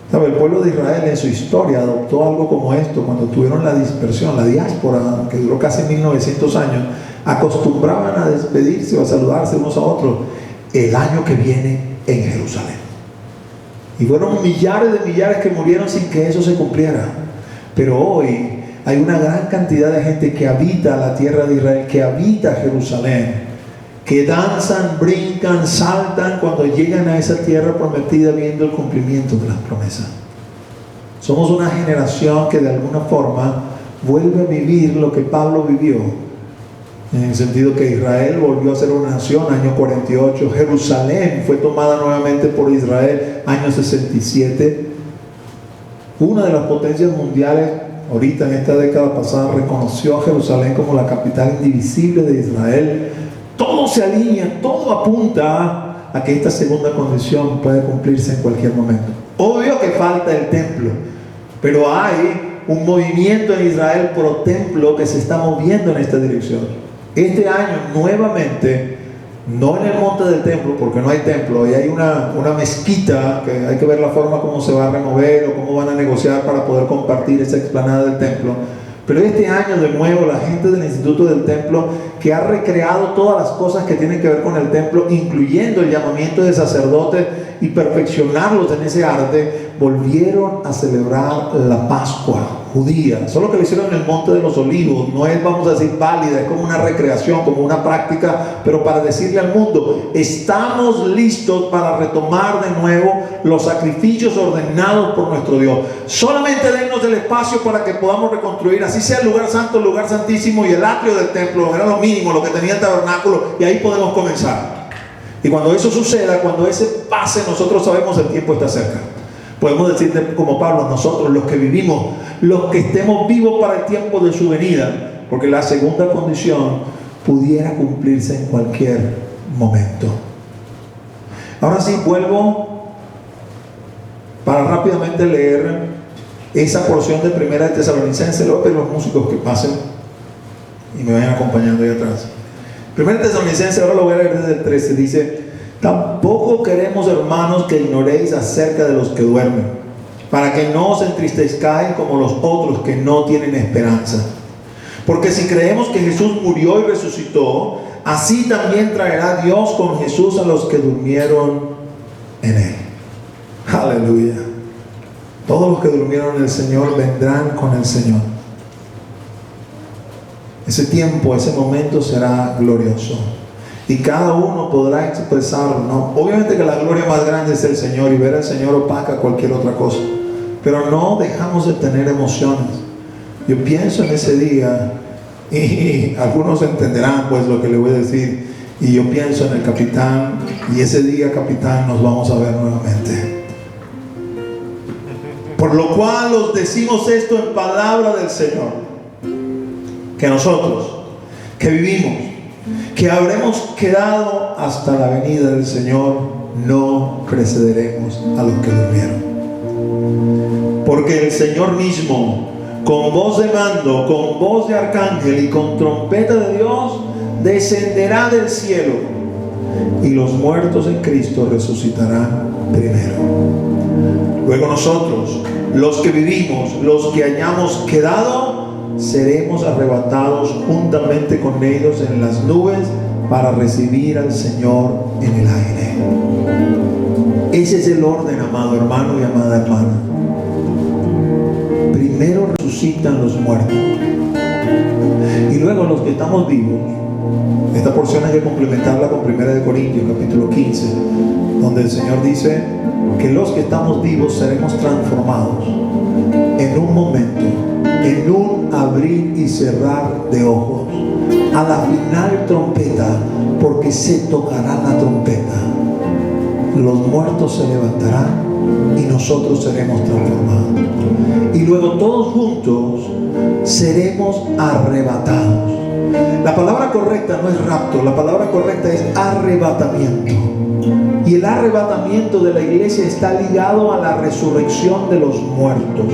¿Sabe? El pueblo de Israel en su historia adoptó algo como esto. Cuando tuvieron la dispersión, la diáspora, que duró casi 1900 años, acostumbraban a despedirse o a saludarse unos a otros: el año que viene en Jerusalén. Y fueron millares de millares que murieron sin que eso se cumpliera. Pero hoy hay una gran cantidad de gente que habita la tierra de Israel, que habita Jerusalén, que danzan, brincan, saltan cuando llegan a esa tierra prometida, viendo el cumplimiento de las promesas. Somos una generación que de alguna forma vuelve a vivir lo que Pablo vivió. en el sentido que Israel volvió a ser una nación, año 48. Jerusalén fue tomada nuevamente por Israel, año 67. Una de las potencias mundiales, ahorita en esta década pasada, reconoció a Jerusalén como la capital indivisible de Israel. Todo se alinea, todo apunta a que esta segunda condición puede cumplirse en cualquier momento. Obvio que falta el templo, pero hay un movimiento en Israel pro templo que se está moviendo en esta dirección. Este año nuevamente, no en el monte del templo, porque no hay templo, y hay una mezquita que hay que ver la forma como se va a remover o cómo van a negociar para poder compartir esa explanada del templo. Pero este año de nuevo la gente del Instituto del Templo, que ha recreado todas las cosas que tienen que ver con el templo, incluyendo el llamamiento de sacerdotes y perfeccionarlos en ese arte, volvieron a celebrar la Pascua judía. Solo que lo hicieron en el Monte de los Olivos. No es, vamos a decir, válida, es como una recreación, como una práctica, pero para decirle al mundo: estamos listos para retomar de nuevo los sacrificios ordenados por nuestro Dios. Solamente dennos el espacio para que podamos reconstruir, así sea el lugar santo, el lugar santísimo y el atrio del templo. Era lo mínimo, lo que tenía el tabernáculo, y ahí podemos comenzar. Y cuando eso suceda, cuando ese pase, nosotros sabemos el tiempo está cerca. Podemos decir como Pablo: nosotros los que vivimos, los que estemos vivos para el tiempo de su venida, porque la segunda condición pudiera cumplirse en cualquier momento. Ahora sí, vuelvo para rápidamente leer esa porción de Primera de Tesalonicenses. Le voy a pedir a los músicos que pasen y me vayan acompañando ahí atrás. Primera de Tesalonicenses, ahora lo voy a leer desde el 13, dice: tampoco queremos, hermanos, que ignoréis acerca de los que duermen, para que no os entristezcáis como los otros que no tienen esperanza. Porque si creemos que Jesús murió y resucitó, así también traerá Dios con Jesús a los que durmieron en Él. Aleluya. Todos los que durmieron en el Señor vendrán con el Señor. Ese tiempo, ese momento será glorioso. Y cada uno podrá expresarlo, ¿no? Obviamente que la gloria más grande es el Señor, y ver al Señor opaca cualquier otra cosa. Pero no dejamos de tener emociones. Yo pienso en ese día, y algunos entenderán pues lo que le voy a decir, y yo pienso en el capitán, y ese día, capitán, nos vamos a ver nuevamente. Por lo cual os decimos esto en palabra del Señor, que nosotros, que vivimos, que habremos quedado hasta la venida del Señor, no precederemos a los que durmieron. Porque el Señor mismo, con voz de mando, con voz de arcángel y con trompeta de Dios, descenderá del cielo, y los muertos en Cristo resucitarán primero. Luego nosotros, los que vivimos, los que hayamos quedado, seremos arrebatados juntamente con ellos en las nubes para recibir al Señor en el aire. Ese es el orden, amado hermano y amada hermana. Primero resucitan los muertos, y luego los que estamos vivos. Esta porción hay que complementarla con 1 Corintios capítulo 15, donde el Señor dice que los que estamos vivos seremos transformados en un momento, en un abrir y cerrar de ojos, a la final trompeta, porque se tocará la trompeta. Los muertos se levantarán y nosotros seremos transformados, y luego todos juntos seremos arrebatados. La palabra correcta no es rapto, la palabra correcta es arrebatamiento. Y el arrebatamiento de la iglesia está ligado a la resurrección de los muertos.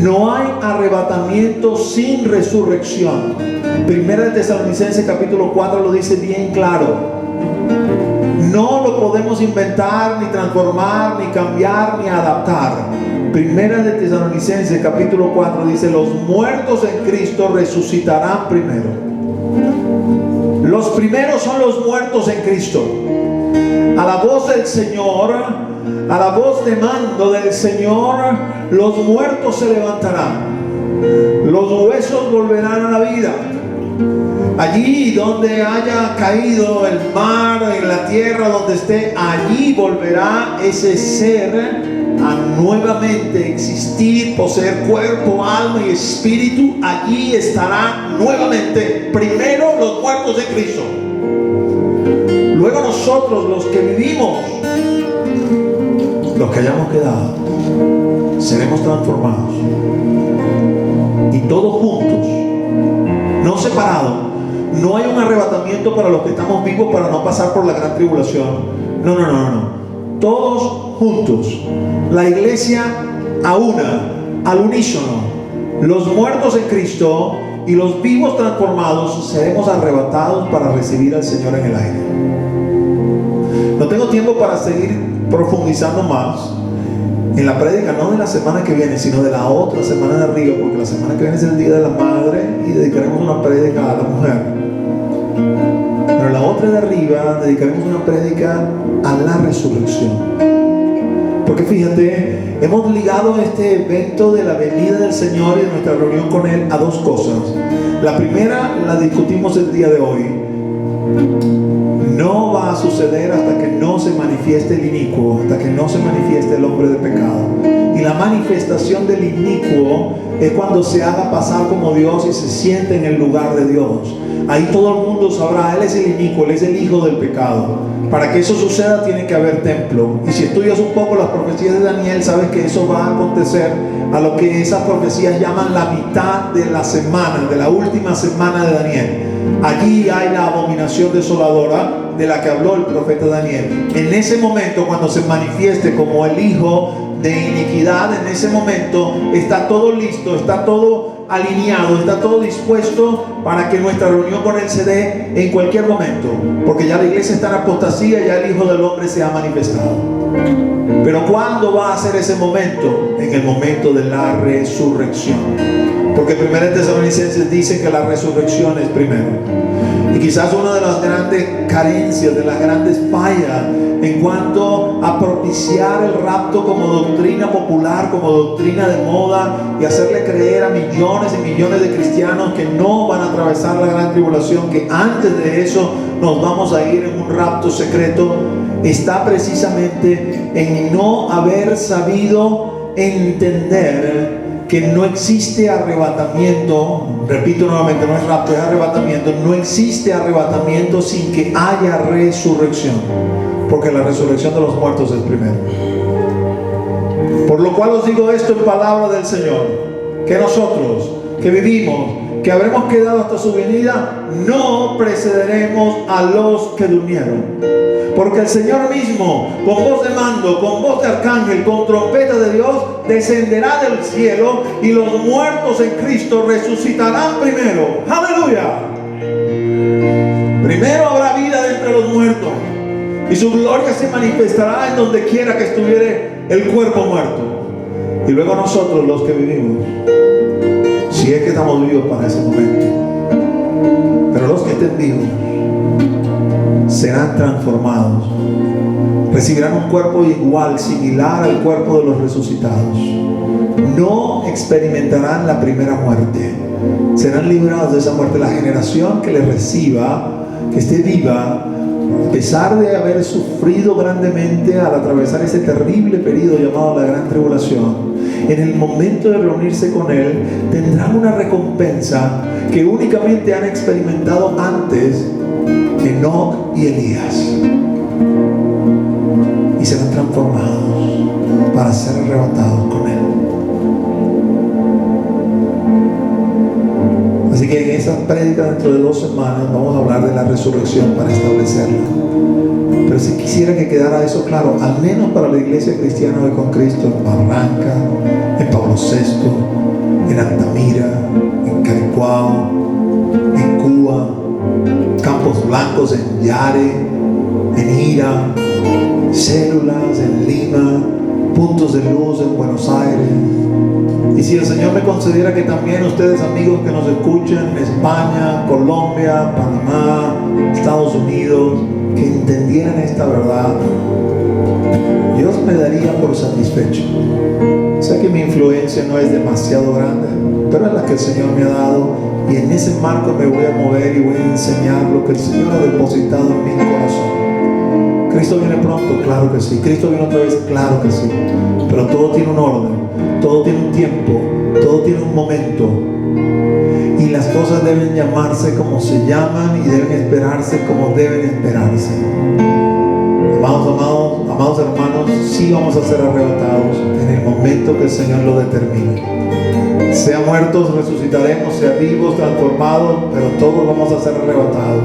No hay arrebatamiento sin resurrección. Primera de Tesalonicenses capítulo 4 lo dice bien claro. No lo podemos inventar, ni transformar, ni cambiar, ni adaptar. Primera de Tesalonicenses capítulo 4 dice: los muertos en Cristo resucitarán primero. Los primeros son los muertos en Cristo. A la voz del Señor, a la voz de mando del Señor, los muertos se levantarán. Los huesos volverán a la vida. Allí donde haya caído el mar, en la tierra donde esté, allí volverá ese ser a nuevamente existir, poseer cuerpo, alma y espíritu. Allí estará nuevamente primero muertos en Cristo. Luego nosotros, los que vivimos, los que hayamos quedado, seremos transformados. Y todos juntos, no separados. No hay un arrebatamiento para los que estamos vivos para no pasar por la gran tribulación. No. Todos juntos, la iglesia a una, al unísono, los muertos en Cristo y los vivos transformados, seremos arrebatados para recibir al Señor en el aire. No tengo tiempo para seguir profundizando más en la prédica, no de la semana que viene, sino de la otra semana de arriba, porque la semana que viene es el Día de la Madre y dedicaremos una prédica a la mujer. Pero la otra de arriba dedicaremos una prédica a la resurrección. Porque fíjate, hemos ligado este evento de la venida del Señor y de nuestra reunión con Él a dos cosas. La primera la discutimos el día de hoy. No va a suceder hasta que no se manifieste el inicuo, hasta que no se manifieste el hombre de pecado. Y la manifestación del inicuo es cuando se haga pasar como Dios y se siente en el lugar de Dios. Ahí todo el mundo sabrá, Él es el inicuo, Él es el hijo del pecado. Para que eso suceda tiene que haber templo. Y si estudias un poco las profecías de Daniel, sabes que eso va a acontecer a lo que esas profecías llaman la mitad de la semana, de la última semana de Daniel. Allí hay la abominación desoladora de la que habló el profeta Daniel. En ese momento, cuando se manifieste como el hijo de iniquidad, en ese momento está todo listo, está todo alineado, está todo dispuesto para que nuestra reunión con Él se dé en cualquier momento, porque ya la iglesia está en apostasía, ya el Hijo del Hombre se ha manifestado. Pero ¿cuándo va a ser ese momento? En el momento de la resurrección, porque 1 Tesalonicenses dice que la resurrección es primero. Y quizás una de las grandes carencias, de las grandes fallas en cuanto a propiciar el rapto como doctrina popular, como doctrina de moda, y hacerle creer a millones y millones de cristianos que no van a atravesar la gran tribulación, que antes de eso nos vamos a ir en un rapto secreto, está precisamente en no haber sabido entender que no existe arrebatamiento. Repito nuevamente, no es rapto, es arrebatamiento. No existe arrebatamiento sin que haya resurrección, porque la resurrección de los muertos es primero. Por lo cual os digo esto en palabra del Señor, que nosotros que vivimos, que habremos quedado hasta su venida, no precederemos a los que durmieron. Porque el Señor mismo, con voz de mando, con voz de arcángel, con trompeta de Dios, descenderá del cielo, y los muertos en Cristo resucitarán primero. ¡Aleluya! Primero habrá vida de entre los muertos, y su gloria se manifestará en donde quiera que estuviere el cuerpo muerto. Y luego nosotros, los que vivimos, si es que estamos vivos para ese momento, pero los que estén vivos serán transformados, recibirán un cuerpo igual, similar al cuerpo de los resucitados. No experimentarán la primera muerte, serán librados de esa muerte. La generación que les reciba, que esté viva, a pesar de haber sufrido grandemente al atravesar ese terrible periodo llamado la gran tribulación, en el momento de reunirse con Él, tendrán una recompensa que únicamente han experimentado antes Enoc y Elías, y serán transformados para ser arrebatados con Él. Así que en esa prédica dentro de 2 semanas vamos a hablar de la resurrección para establecerla. Pero si quisiera que quedara eso claro, al menos para la iglesia cristiana hoy con Cristo, en Barranca, en Pablo VI, en Altamira, en Caricuao, en Cuba, Campos Blancos, en Yare, en Ira, células en Lima, puntos de luz en Buenos Aires. Y si el Señor me concediera que también ustedes, amigos que nos escuchan en España, Colombia, Panamá, Estados Unidos, que entendieran esta verdad, Dios me daría por satisfecho. Sé que mi influencia no es demasiado grande, pero es la que el Señor me ha dado, y en ese marco me voy a mover y voy a enseñar lo que el Señor ha depositado en mi corazón. ¿Cristo viene pronto? Claro que sí. ¿Cristo viene otra vez? Claro que sí. Pero todo tiene un orden, todo tiene un tiempo, todo tiene un momento. y las cosas deben llamarse como se llaman y deben esperarse como deben esperarse. Amados hermanos, sí vamos a ser arrebatados en el momento que el Señor lo determine. Sea muertos, resucitaremos, sea vivos, transformados, pero todos vamos a ser arrebatados.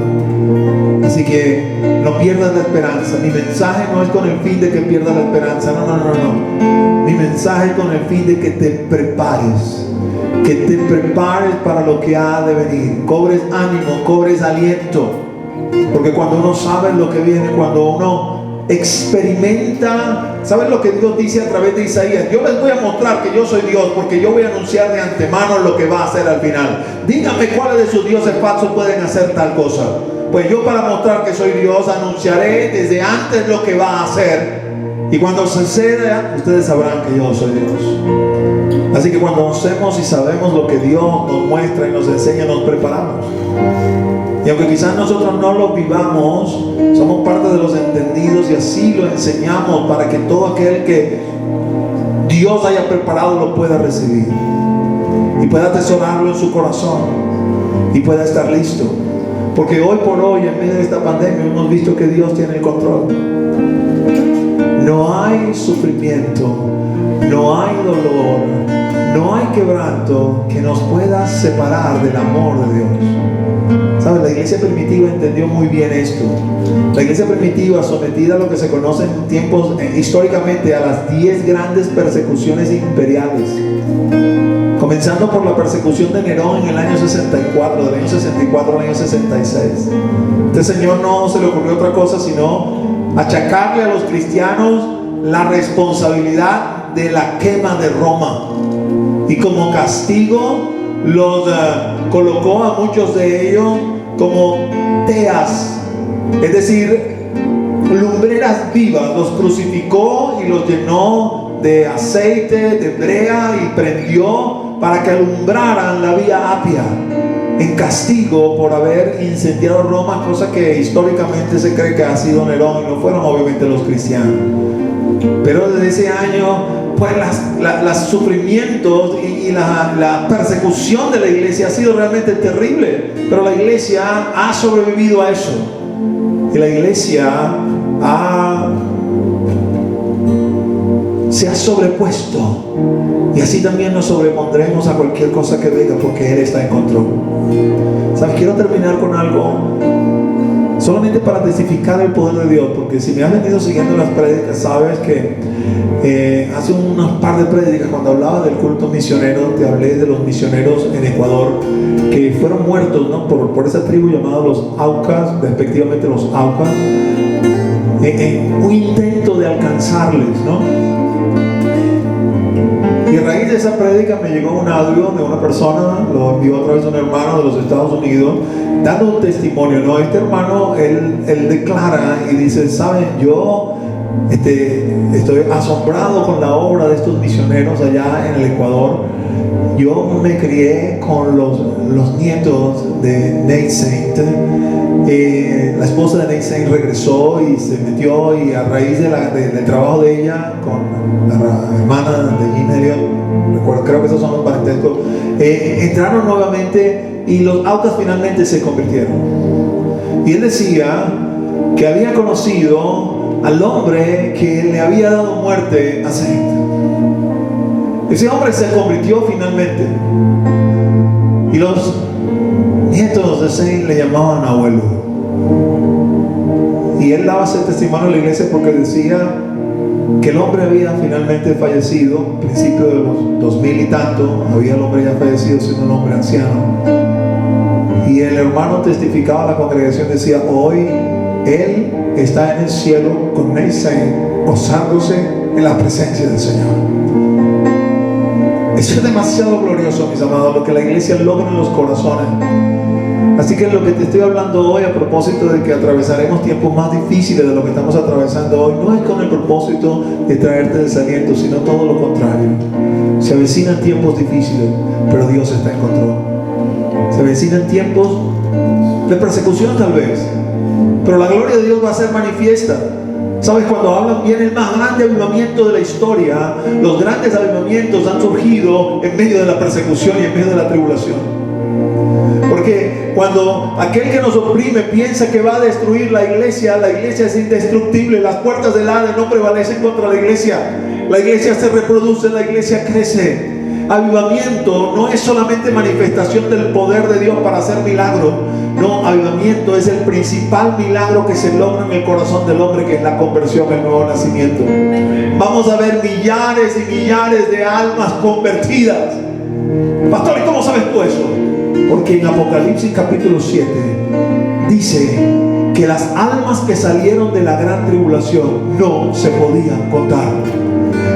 Así que no pierdas la esperanza. Mi mensaje no es con el fin de que pierdas la esperanza, no. Mi mensaje es con el fin de que te prepares. Que te prepares para lo que ha de venir. Cobres ánimo, cobres aliento. Porque cuando uno sabe lo que viene, cuando uno experimenta, ¿sabes lo que Dios dice a través de Isaías? Yo les voy a mostrar que yo soy Dios, porque yo voy a anunciar de antemano lo que va a hacer al final. Díganme cuáles de sus dioses falsos pueden hacer tal cosa. Pues yo, para mostrar que soy Dios, anunciaré desde antes lo que va a hacer, y cuando suceda, ustedes sabrán que yo soy Dios. Así que cuando conocemos y sabemos lo que Dios nos muestra y nos enseña, nos preparamos. Y aunque quizás nosotros no lo vivamos, somos parte de los entendidos y así lo enseñamos para que todo aquel que Dios haya preparado lo pueda recibir y pueda atesorarlo en su corazón y pueda estar listo. Porque hoy por hoy, en medio de esta pandemia, hemos visto que Dios tiene el control. No hay sufrimiento, no hay dolor, no hay quebranto que nos pueda separar del amor de Dios. ¿Sabes? La iglesia primitiva entendió muy bien esto. La iglesia primitiva, sometida a lo que se conoce en tiempos, históricamente, a las 10 grandes persecuciones imperiales, comenzando por la persecución de Nerón en el año 64, del año 64 al año 66. Este señor no se le ocurrió otra cosa sino achacarle a los cristianos la responsabilidad de la quema de Roma, y como castigo los colocó a muchos de ellos como teas, es decir, lumbreras vivas. Los crucificó y los llenó de aceite, de brea, y prendió para que alumbraran la vía Apia, en castigo por haber incendiado Roma, cosa que históricamente se cree que ha sido Nerón, y no fueron obviamente los cristianos. Pero desde ese año, pues los sufrimientos y la persecución de la iglesia ha sido realmente terrible, pero la iglesia ha sobrevivido a eso, y la iglesia se ha sobrepuesto, y así también nos sobrepondremos a cualquier cosa que venga, porque Él está en control. ¿Sabes? Quiero terminar con algo solamente para testificar el poder de Dios, porque si me has venido siguiendo las prédicas, sabes que hace unos par de prédicas, cuando hablaba del culto misionero, te hablé de los misioneros en Ecuador que fueron muertos, ¿no? por esa tribu llamada los Aucas, respectivamente los Aucas, en un intento de alcanzarles, ¿no? Y a raíz de esa prédica me llegó un audio de una persona, lo envió otra vez un hermano de los Estados Unidos, dando un testimonio, ¿no? Este hermano, él declara y dice: ¿saben? Yo estoy asombrado con la obra de estos misioneros allá en el Ecuador. Yo me crié con los nietos de Nate Saint. La esposa de Nate Saint regresó y se metió, y a raíz del trabajo de ella con la hermana de Jim Elliot, creo que esos son los parentescos, entraron nuevamente, y los Aucas finalmente se convirtieron. Y él decía que había conocido al hombre que le había dado muerte a Saint. Ese hombre se convirtió finalmente, y los nietos de Saint le llamaban abuelo. Y él daba ese testimonio a la iglesia porque decía que el hombre había finalmente fallecido, a principios de los 2000 y tanto, había el hombre ya fallecido, siendo un hombre anciano. Y el hermano testificaba a la congregación, decía: hoy él está en el cielo con Nate Saint, gozándose en la presencia del Señor. Eso es demasiado glorioso, mis amados, lo que la iglesia logra en los corazones. Así que lo que te estoy hablando hoy, a propósito de que atravesaremos tiempos más difíciles de lo que estamos atravesando hoy, no es con el propósito de traerte desaliento, sino todo lo contrario. Se avecinan tiempos difíciles, pero Dios está en control. Se avecinan tiempos de persecución tal vez, pero la gloria de Dios va a ser manifiesta. ¿Sabes? Cuando hablan bien el más grande avivamiento de la historia, los grandes avivamientos han surgido en medio de la persecución y en medio de la tribulación. Porque cuando aquel que nos oprime piensa que va a destruir la iglesia es indestructible. Las puertas del Hades no prevalecen contra la iglesia. La iglesia se reproduce, la iglesia crece. Avivamiento no es solamente manifestación del poder de Dios para hacer milagros. No, avivamiento es el principal milagro que se logra en el corazón del hombre, que es la conversión, el nuevo nacimiento. Vamos a ver millares y millares de almas convertidas. Pastor, ¿y cómo sabes tú eso? Porque en Apocalipsis capítulo 7 dice que las almas que salieron de la gran tribulación no se podían contar,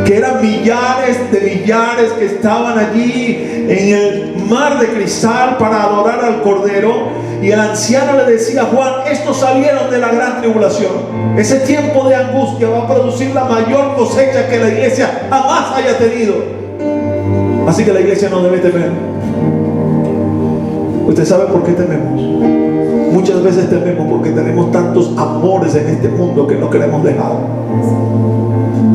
que eran millares de millares que estaban allí en el mar de cristal para adorar al Cordero. Y el anciano le decía a Juan: estos salieron de la gran tribulación. Ese tiempo de angustia va a producir la mayor cosecha que la iglesia jamás haya tenido. Así que la iglesia no debe temer. ¿Usted sabe por qué tememos? Muchas veces tememos porque tenemos tantos amores en este mundo que no queremos dejar.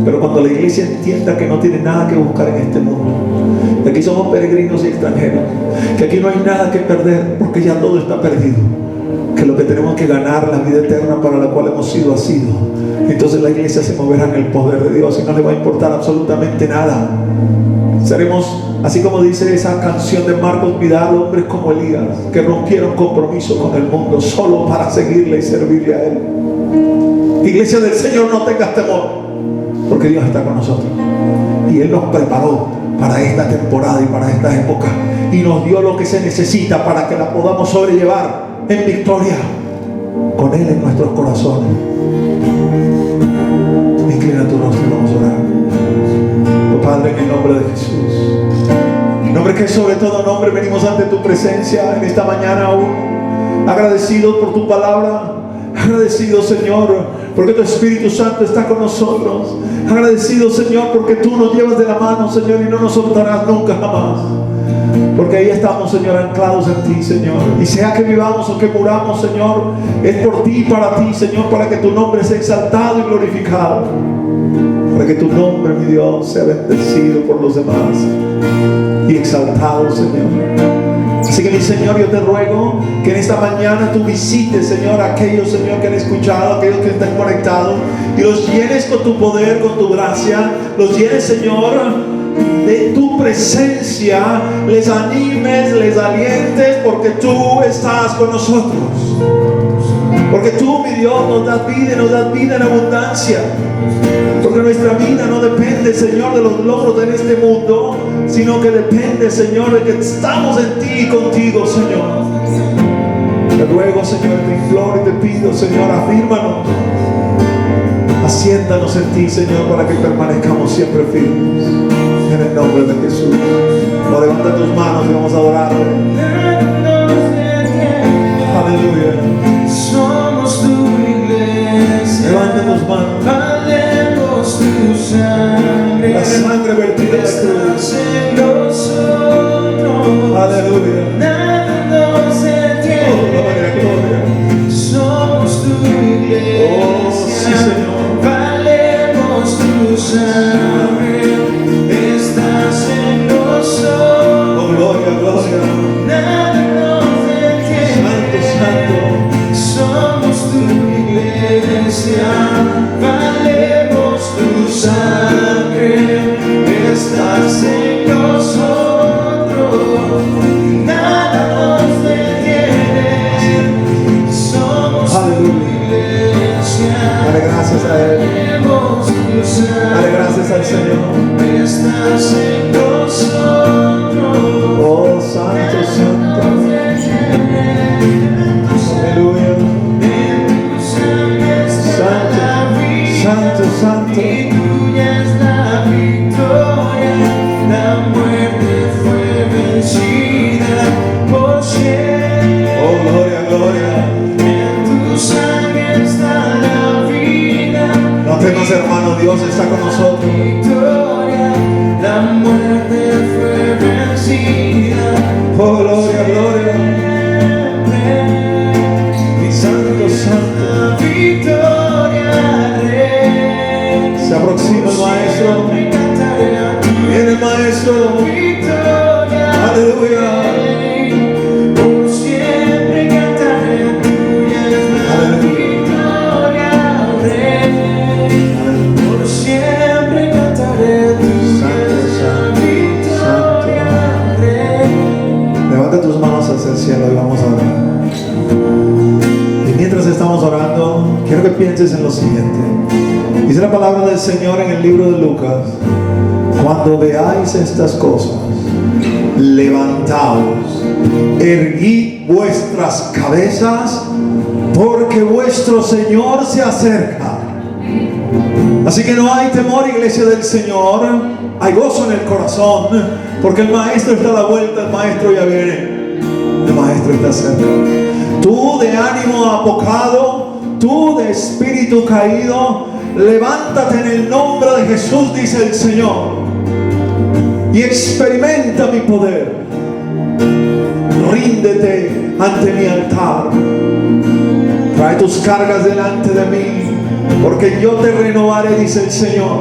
Pero cuando la iglesia entienda que no tiene nada que buscar en este mundo, que aquí somos peregrinos y extranjeros, que aquí no hay nada que perder porque ya todo está perdido, que lo que tenemos que ganar, la vida eterna para la cual hemos sido asidos, entonces la iglesia se moverá en el poder de Dios y no le va a importar absolutamente nada. Seremos, así como dice esa canción de Marcos Vidal, hombres como Elías, que rompieron compromiso con el mundo solo para seguirle y servirle a Él. Iglesia del Señor, no tengas temor, porque Dios está con nosotros y Él nos preparó para esta temporada y para esta época, y nos dio lo que se necesita para que la podamos sobrellevar en victoria con Él en nuestros corazones. Inclina tu rostro y vamos a orar. Oh Padre, en el nombre de Jesús, nombre que es sobre todo nombre, venimos ante tu presencia en esta mañana aún, agradecidos por tu palabra, agradecidos, Señor, porque tu Espíritu Santo está con nosotros, agradecidos, Señor, porque tú nos llevas de la mano, Señor, y no nos soltarás nunca jamás, porque ahí estamos, Señor, anclados en ti, Señor. Y sea que vivamos o que muramos, Señor, es por ti y para ti, Señor, para que tu nombre sea exaltado y glorificado, para que tu nombre, mi Dios, sea bendecido por los demás y exaltado, Señor. Así que, mi Señor, yo te ruego que en esta mañana tú visites, Señor, a aquellos, Señor, que han escuchado, aquellos que están conectados, y los llenes con tu poder, con tu gracia, los llenes, Señor, de tu presencia, les animes, les alientes, porque tú estás con nosotros, porque tú, mi Dios, nos das vida y nos das vida en abundancia, porque nuestra vida no depende, Señor, de los logros de este mundo, sino que depende, Señor, de que estamos en ti y contigo, Señor. Te ruego, Señor, te imploro y te pido, Señor, afírmanos, asiéntanos en ti, Señor, para que permanezcamos siempre firmes, en el nombre de Jesús. O levanta tus manos y vamos a adorarle. Aleluya. Somos tu iglesia. Levanta tus manos. Valemos tu sangre. La sangre vertida en la cruz. En nosotros. Aleluya. Nada nos detiene. Oh, gloria, gloria. Somos tu iglesia. Oh, sí, Señor. Valemos tu sangre. Estás en nosotros. Oh, gloria, gloria. Nada nos detiene. Santo, santo. Somos tu iglesia, valemos tu sangre, estás en nosotros, nada nos detiene. Somos tu iglesia, Dale gracias a Él. valemos tu sangre, Dale gracias al Señor. estás en nosotros. Oh, santo, santo. Aleluya. Santo, santo. Y tuya es la victoria, la muerte fue vencida por siempre. Oh, gloria, gloria. En tu sangre está la vida. No temas, hermano, Dios está con nosotros. Victoria, la muerte fue vencida. Oh, gloria, gloria. Mi santo, santo. Victoria, Rey. Se aproxima el Maestro. Viene el Maestro. Victoria, Aleluya. Rey. Por siempre. estamos orando, quiero que pienses en lo siguiente. Dice la palabra del Señor en el libro de Lucas: cuando veáis estas cosas, levantaos, erguid vuestras cabezas, porque vuestro Señor se acerca. Así que no hay temor, iglesia del Señor, hay gozo en el corazón, porque el Maestro está a la vuelta, el Maestro ya viene, el Maestro está cerca. Tú de ánimo apocado, tú de espíritu caído, levántate en el nombre de Jesús, dice el Señor, y experimenta mi poder. Ríndete ante mi altar, trae tus cargas delante de mí, porque yo te renovaré, dice el Señor,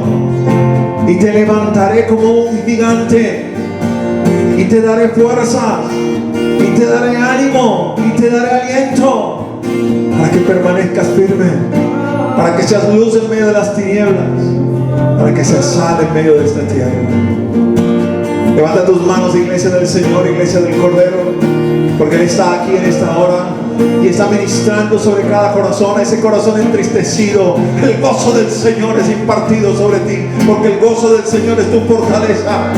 y te levantaré como un gigante, y te daré fuerzas, y te daré ánimo, y te daré aliento, para que permanezcas firme, para que seas luz en medio de las tinieblas, para que seas sal en medio de esta tierra. Levanta tus manos, iglesia del Señor, iglesia del Cordero, porque Él está aquí en esta hora y está ministrando sobre cada corazón, ese corazón entristecido. El gozo del Señor es impartido sobre ti, porque el gozo del Señor es tu fortaleza.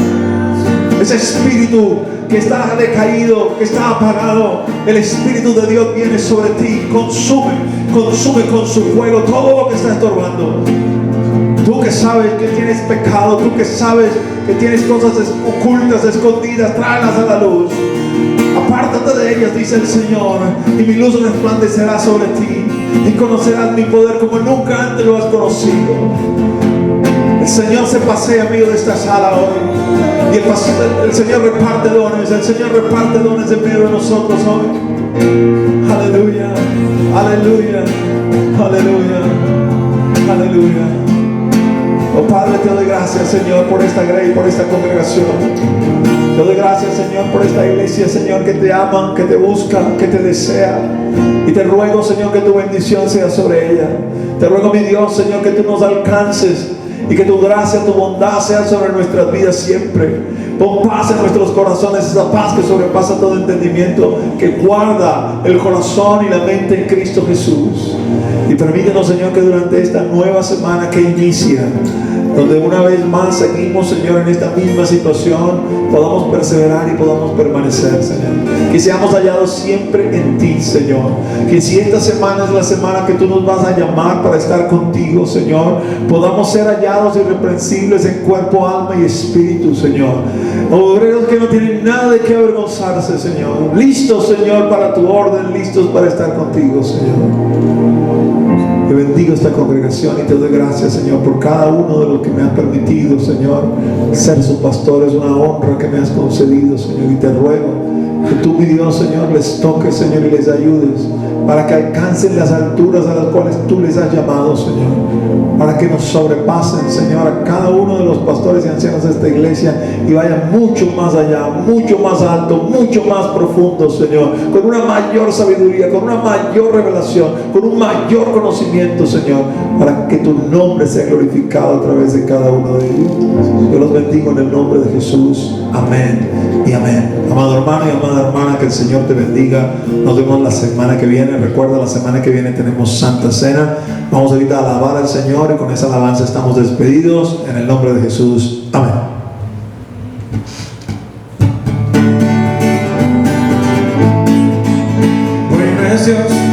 Ese espíritu que está decaído, que está apagado, el Espíritu de Dios viene sobre ti, consume con su fuego todo lo que está estorbando. Tú que sabes que tienes pecado, tú que sabes que tienes cosas ocultas, escondidas, tráelas a la luz. Apártate de ellas, dice el Señor, y mi luz resplandecerá sobre ti, y conocerás mi poder como nunca antes lo has conocido. El Señor se pasea en medio de esta sala hoy, y el Señor reparte dones, el Señor reparte dones en medio de nosotros hoy. Aleluya, aleluya, aleluya, aleluya. Oh Padre, te doy gracias, Señor, por esta grey, por esta congregación. Te doy gracias, Señor, por esta iglesia, Señor, que te ama, que te busca, que te desea. Y te ruego, Señor, que tu bendición sea sobre ella. Te ruego, mi Dios, Señor, que tú nos alcances y que tu gracia, tu bondad sea sobre nuestras vidas siempre. Pon paz en nuestros corazones, esa paz que sobrepasa todo entendimiento, que guarda el corazón y la mente en Cristo Jesús. Y permítenos, Señor, que durante esta nueva semana que inicia, donde una vez más seguimos, Señor, en esta misma situación, podamos perseverar y podamos permanecer, Señor. Que seamos hallados siempre en ti, Señor. Que si esta semana es la semana que tú nos vas a llamar para estar contigo, Señor, podamos ser hallados irreprensibles en cuerpo, alma y espíritu, Señor. Obreros que no tienen nada de qué avergonzarse, Señor. Listos, Señor, para tu orden, listos para estar contigo, Señor. Yo bendigo esta congregación y te doy gracias, Señor, por cada uno de los que me has permitido, Señor, ser su pastor. Es una honra que me has concedido, Señor, y te ruego que tú, mi Dios, Señor, les toques, Señor, y les ayudes para que alcancen las alturas a las cuales tú les has llamado, Señor, para que nos sobrepasen, Señor, a cada uno de los pastores y ancianos de esta iglesia y vayan mucho más allá, mucho más alto, mucho más profundo, Señor, con una mayor sabiduría, con una mayor revelación, con un mayor conocimiento, Señor, para que tu nombre sea glorificado a través de cada uno de ellos. Yo los bendigo en el nombre de Jesús. Amén y amén. Amado hermano y amada hermana, que el Señor te bendiga. Nos vemos la semana que viene. Recuerda, la semana que viene tenemos Santa Cena. Vamos ahorita a alabar al Señor y con esa alabanza estamos despedidos en el nombre de Jesús. Amén. Bueno es Dios.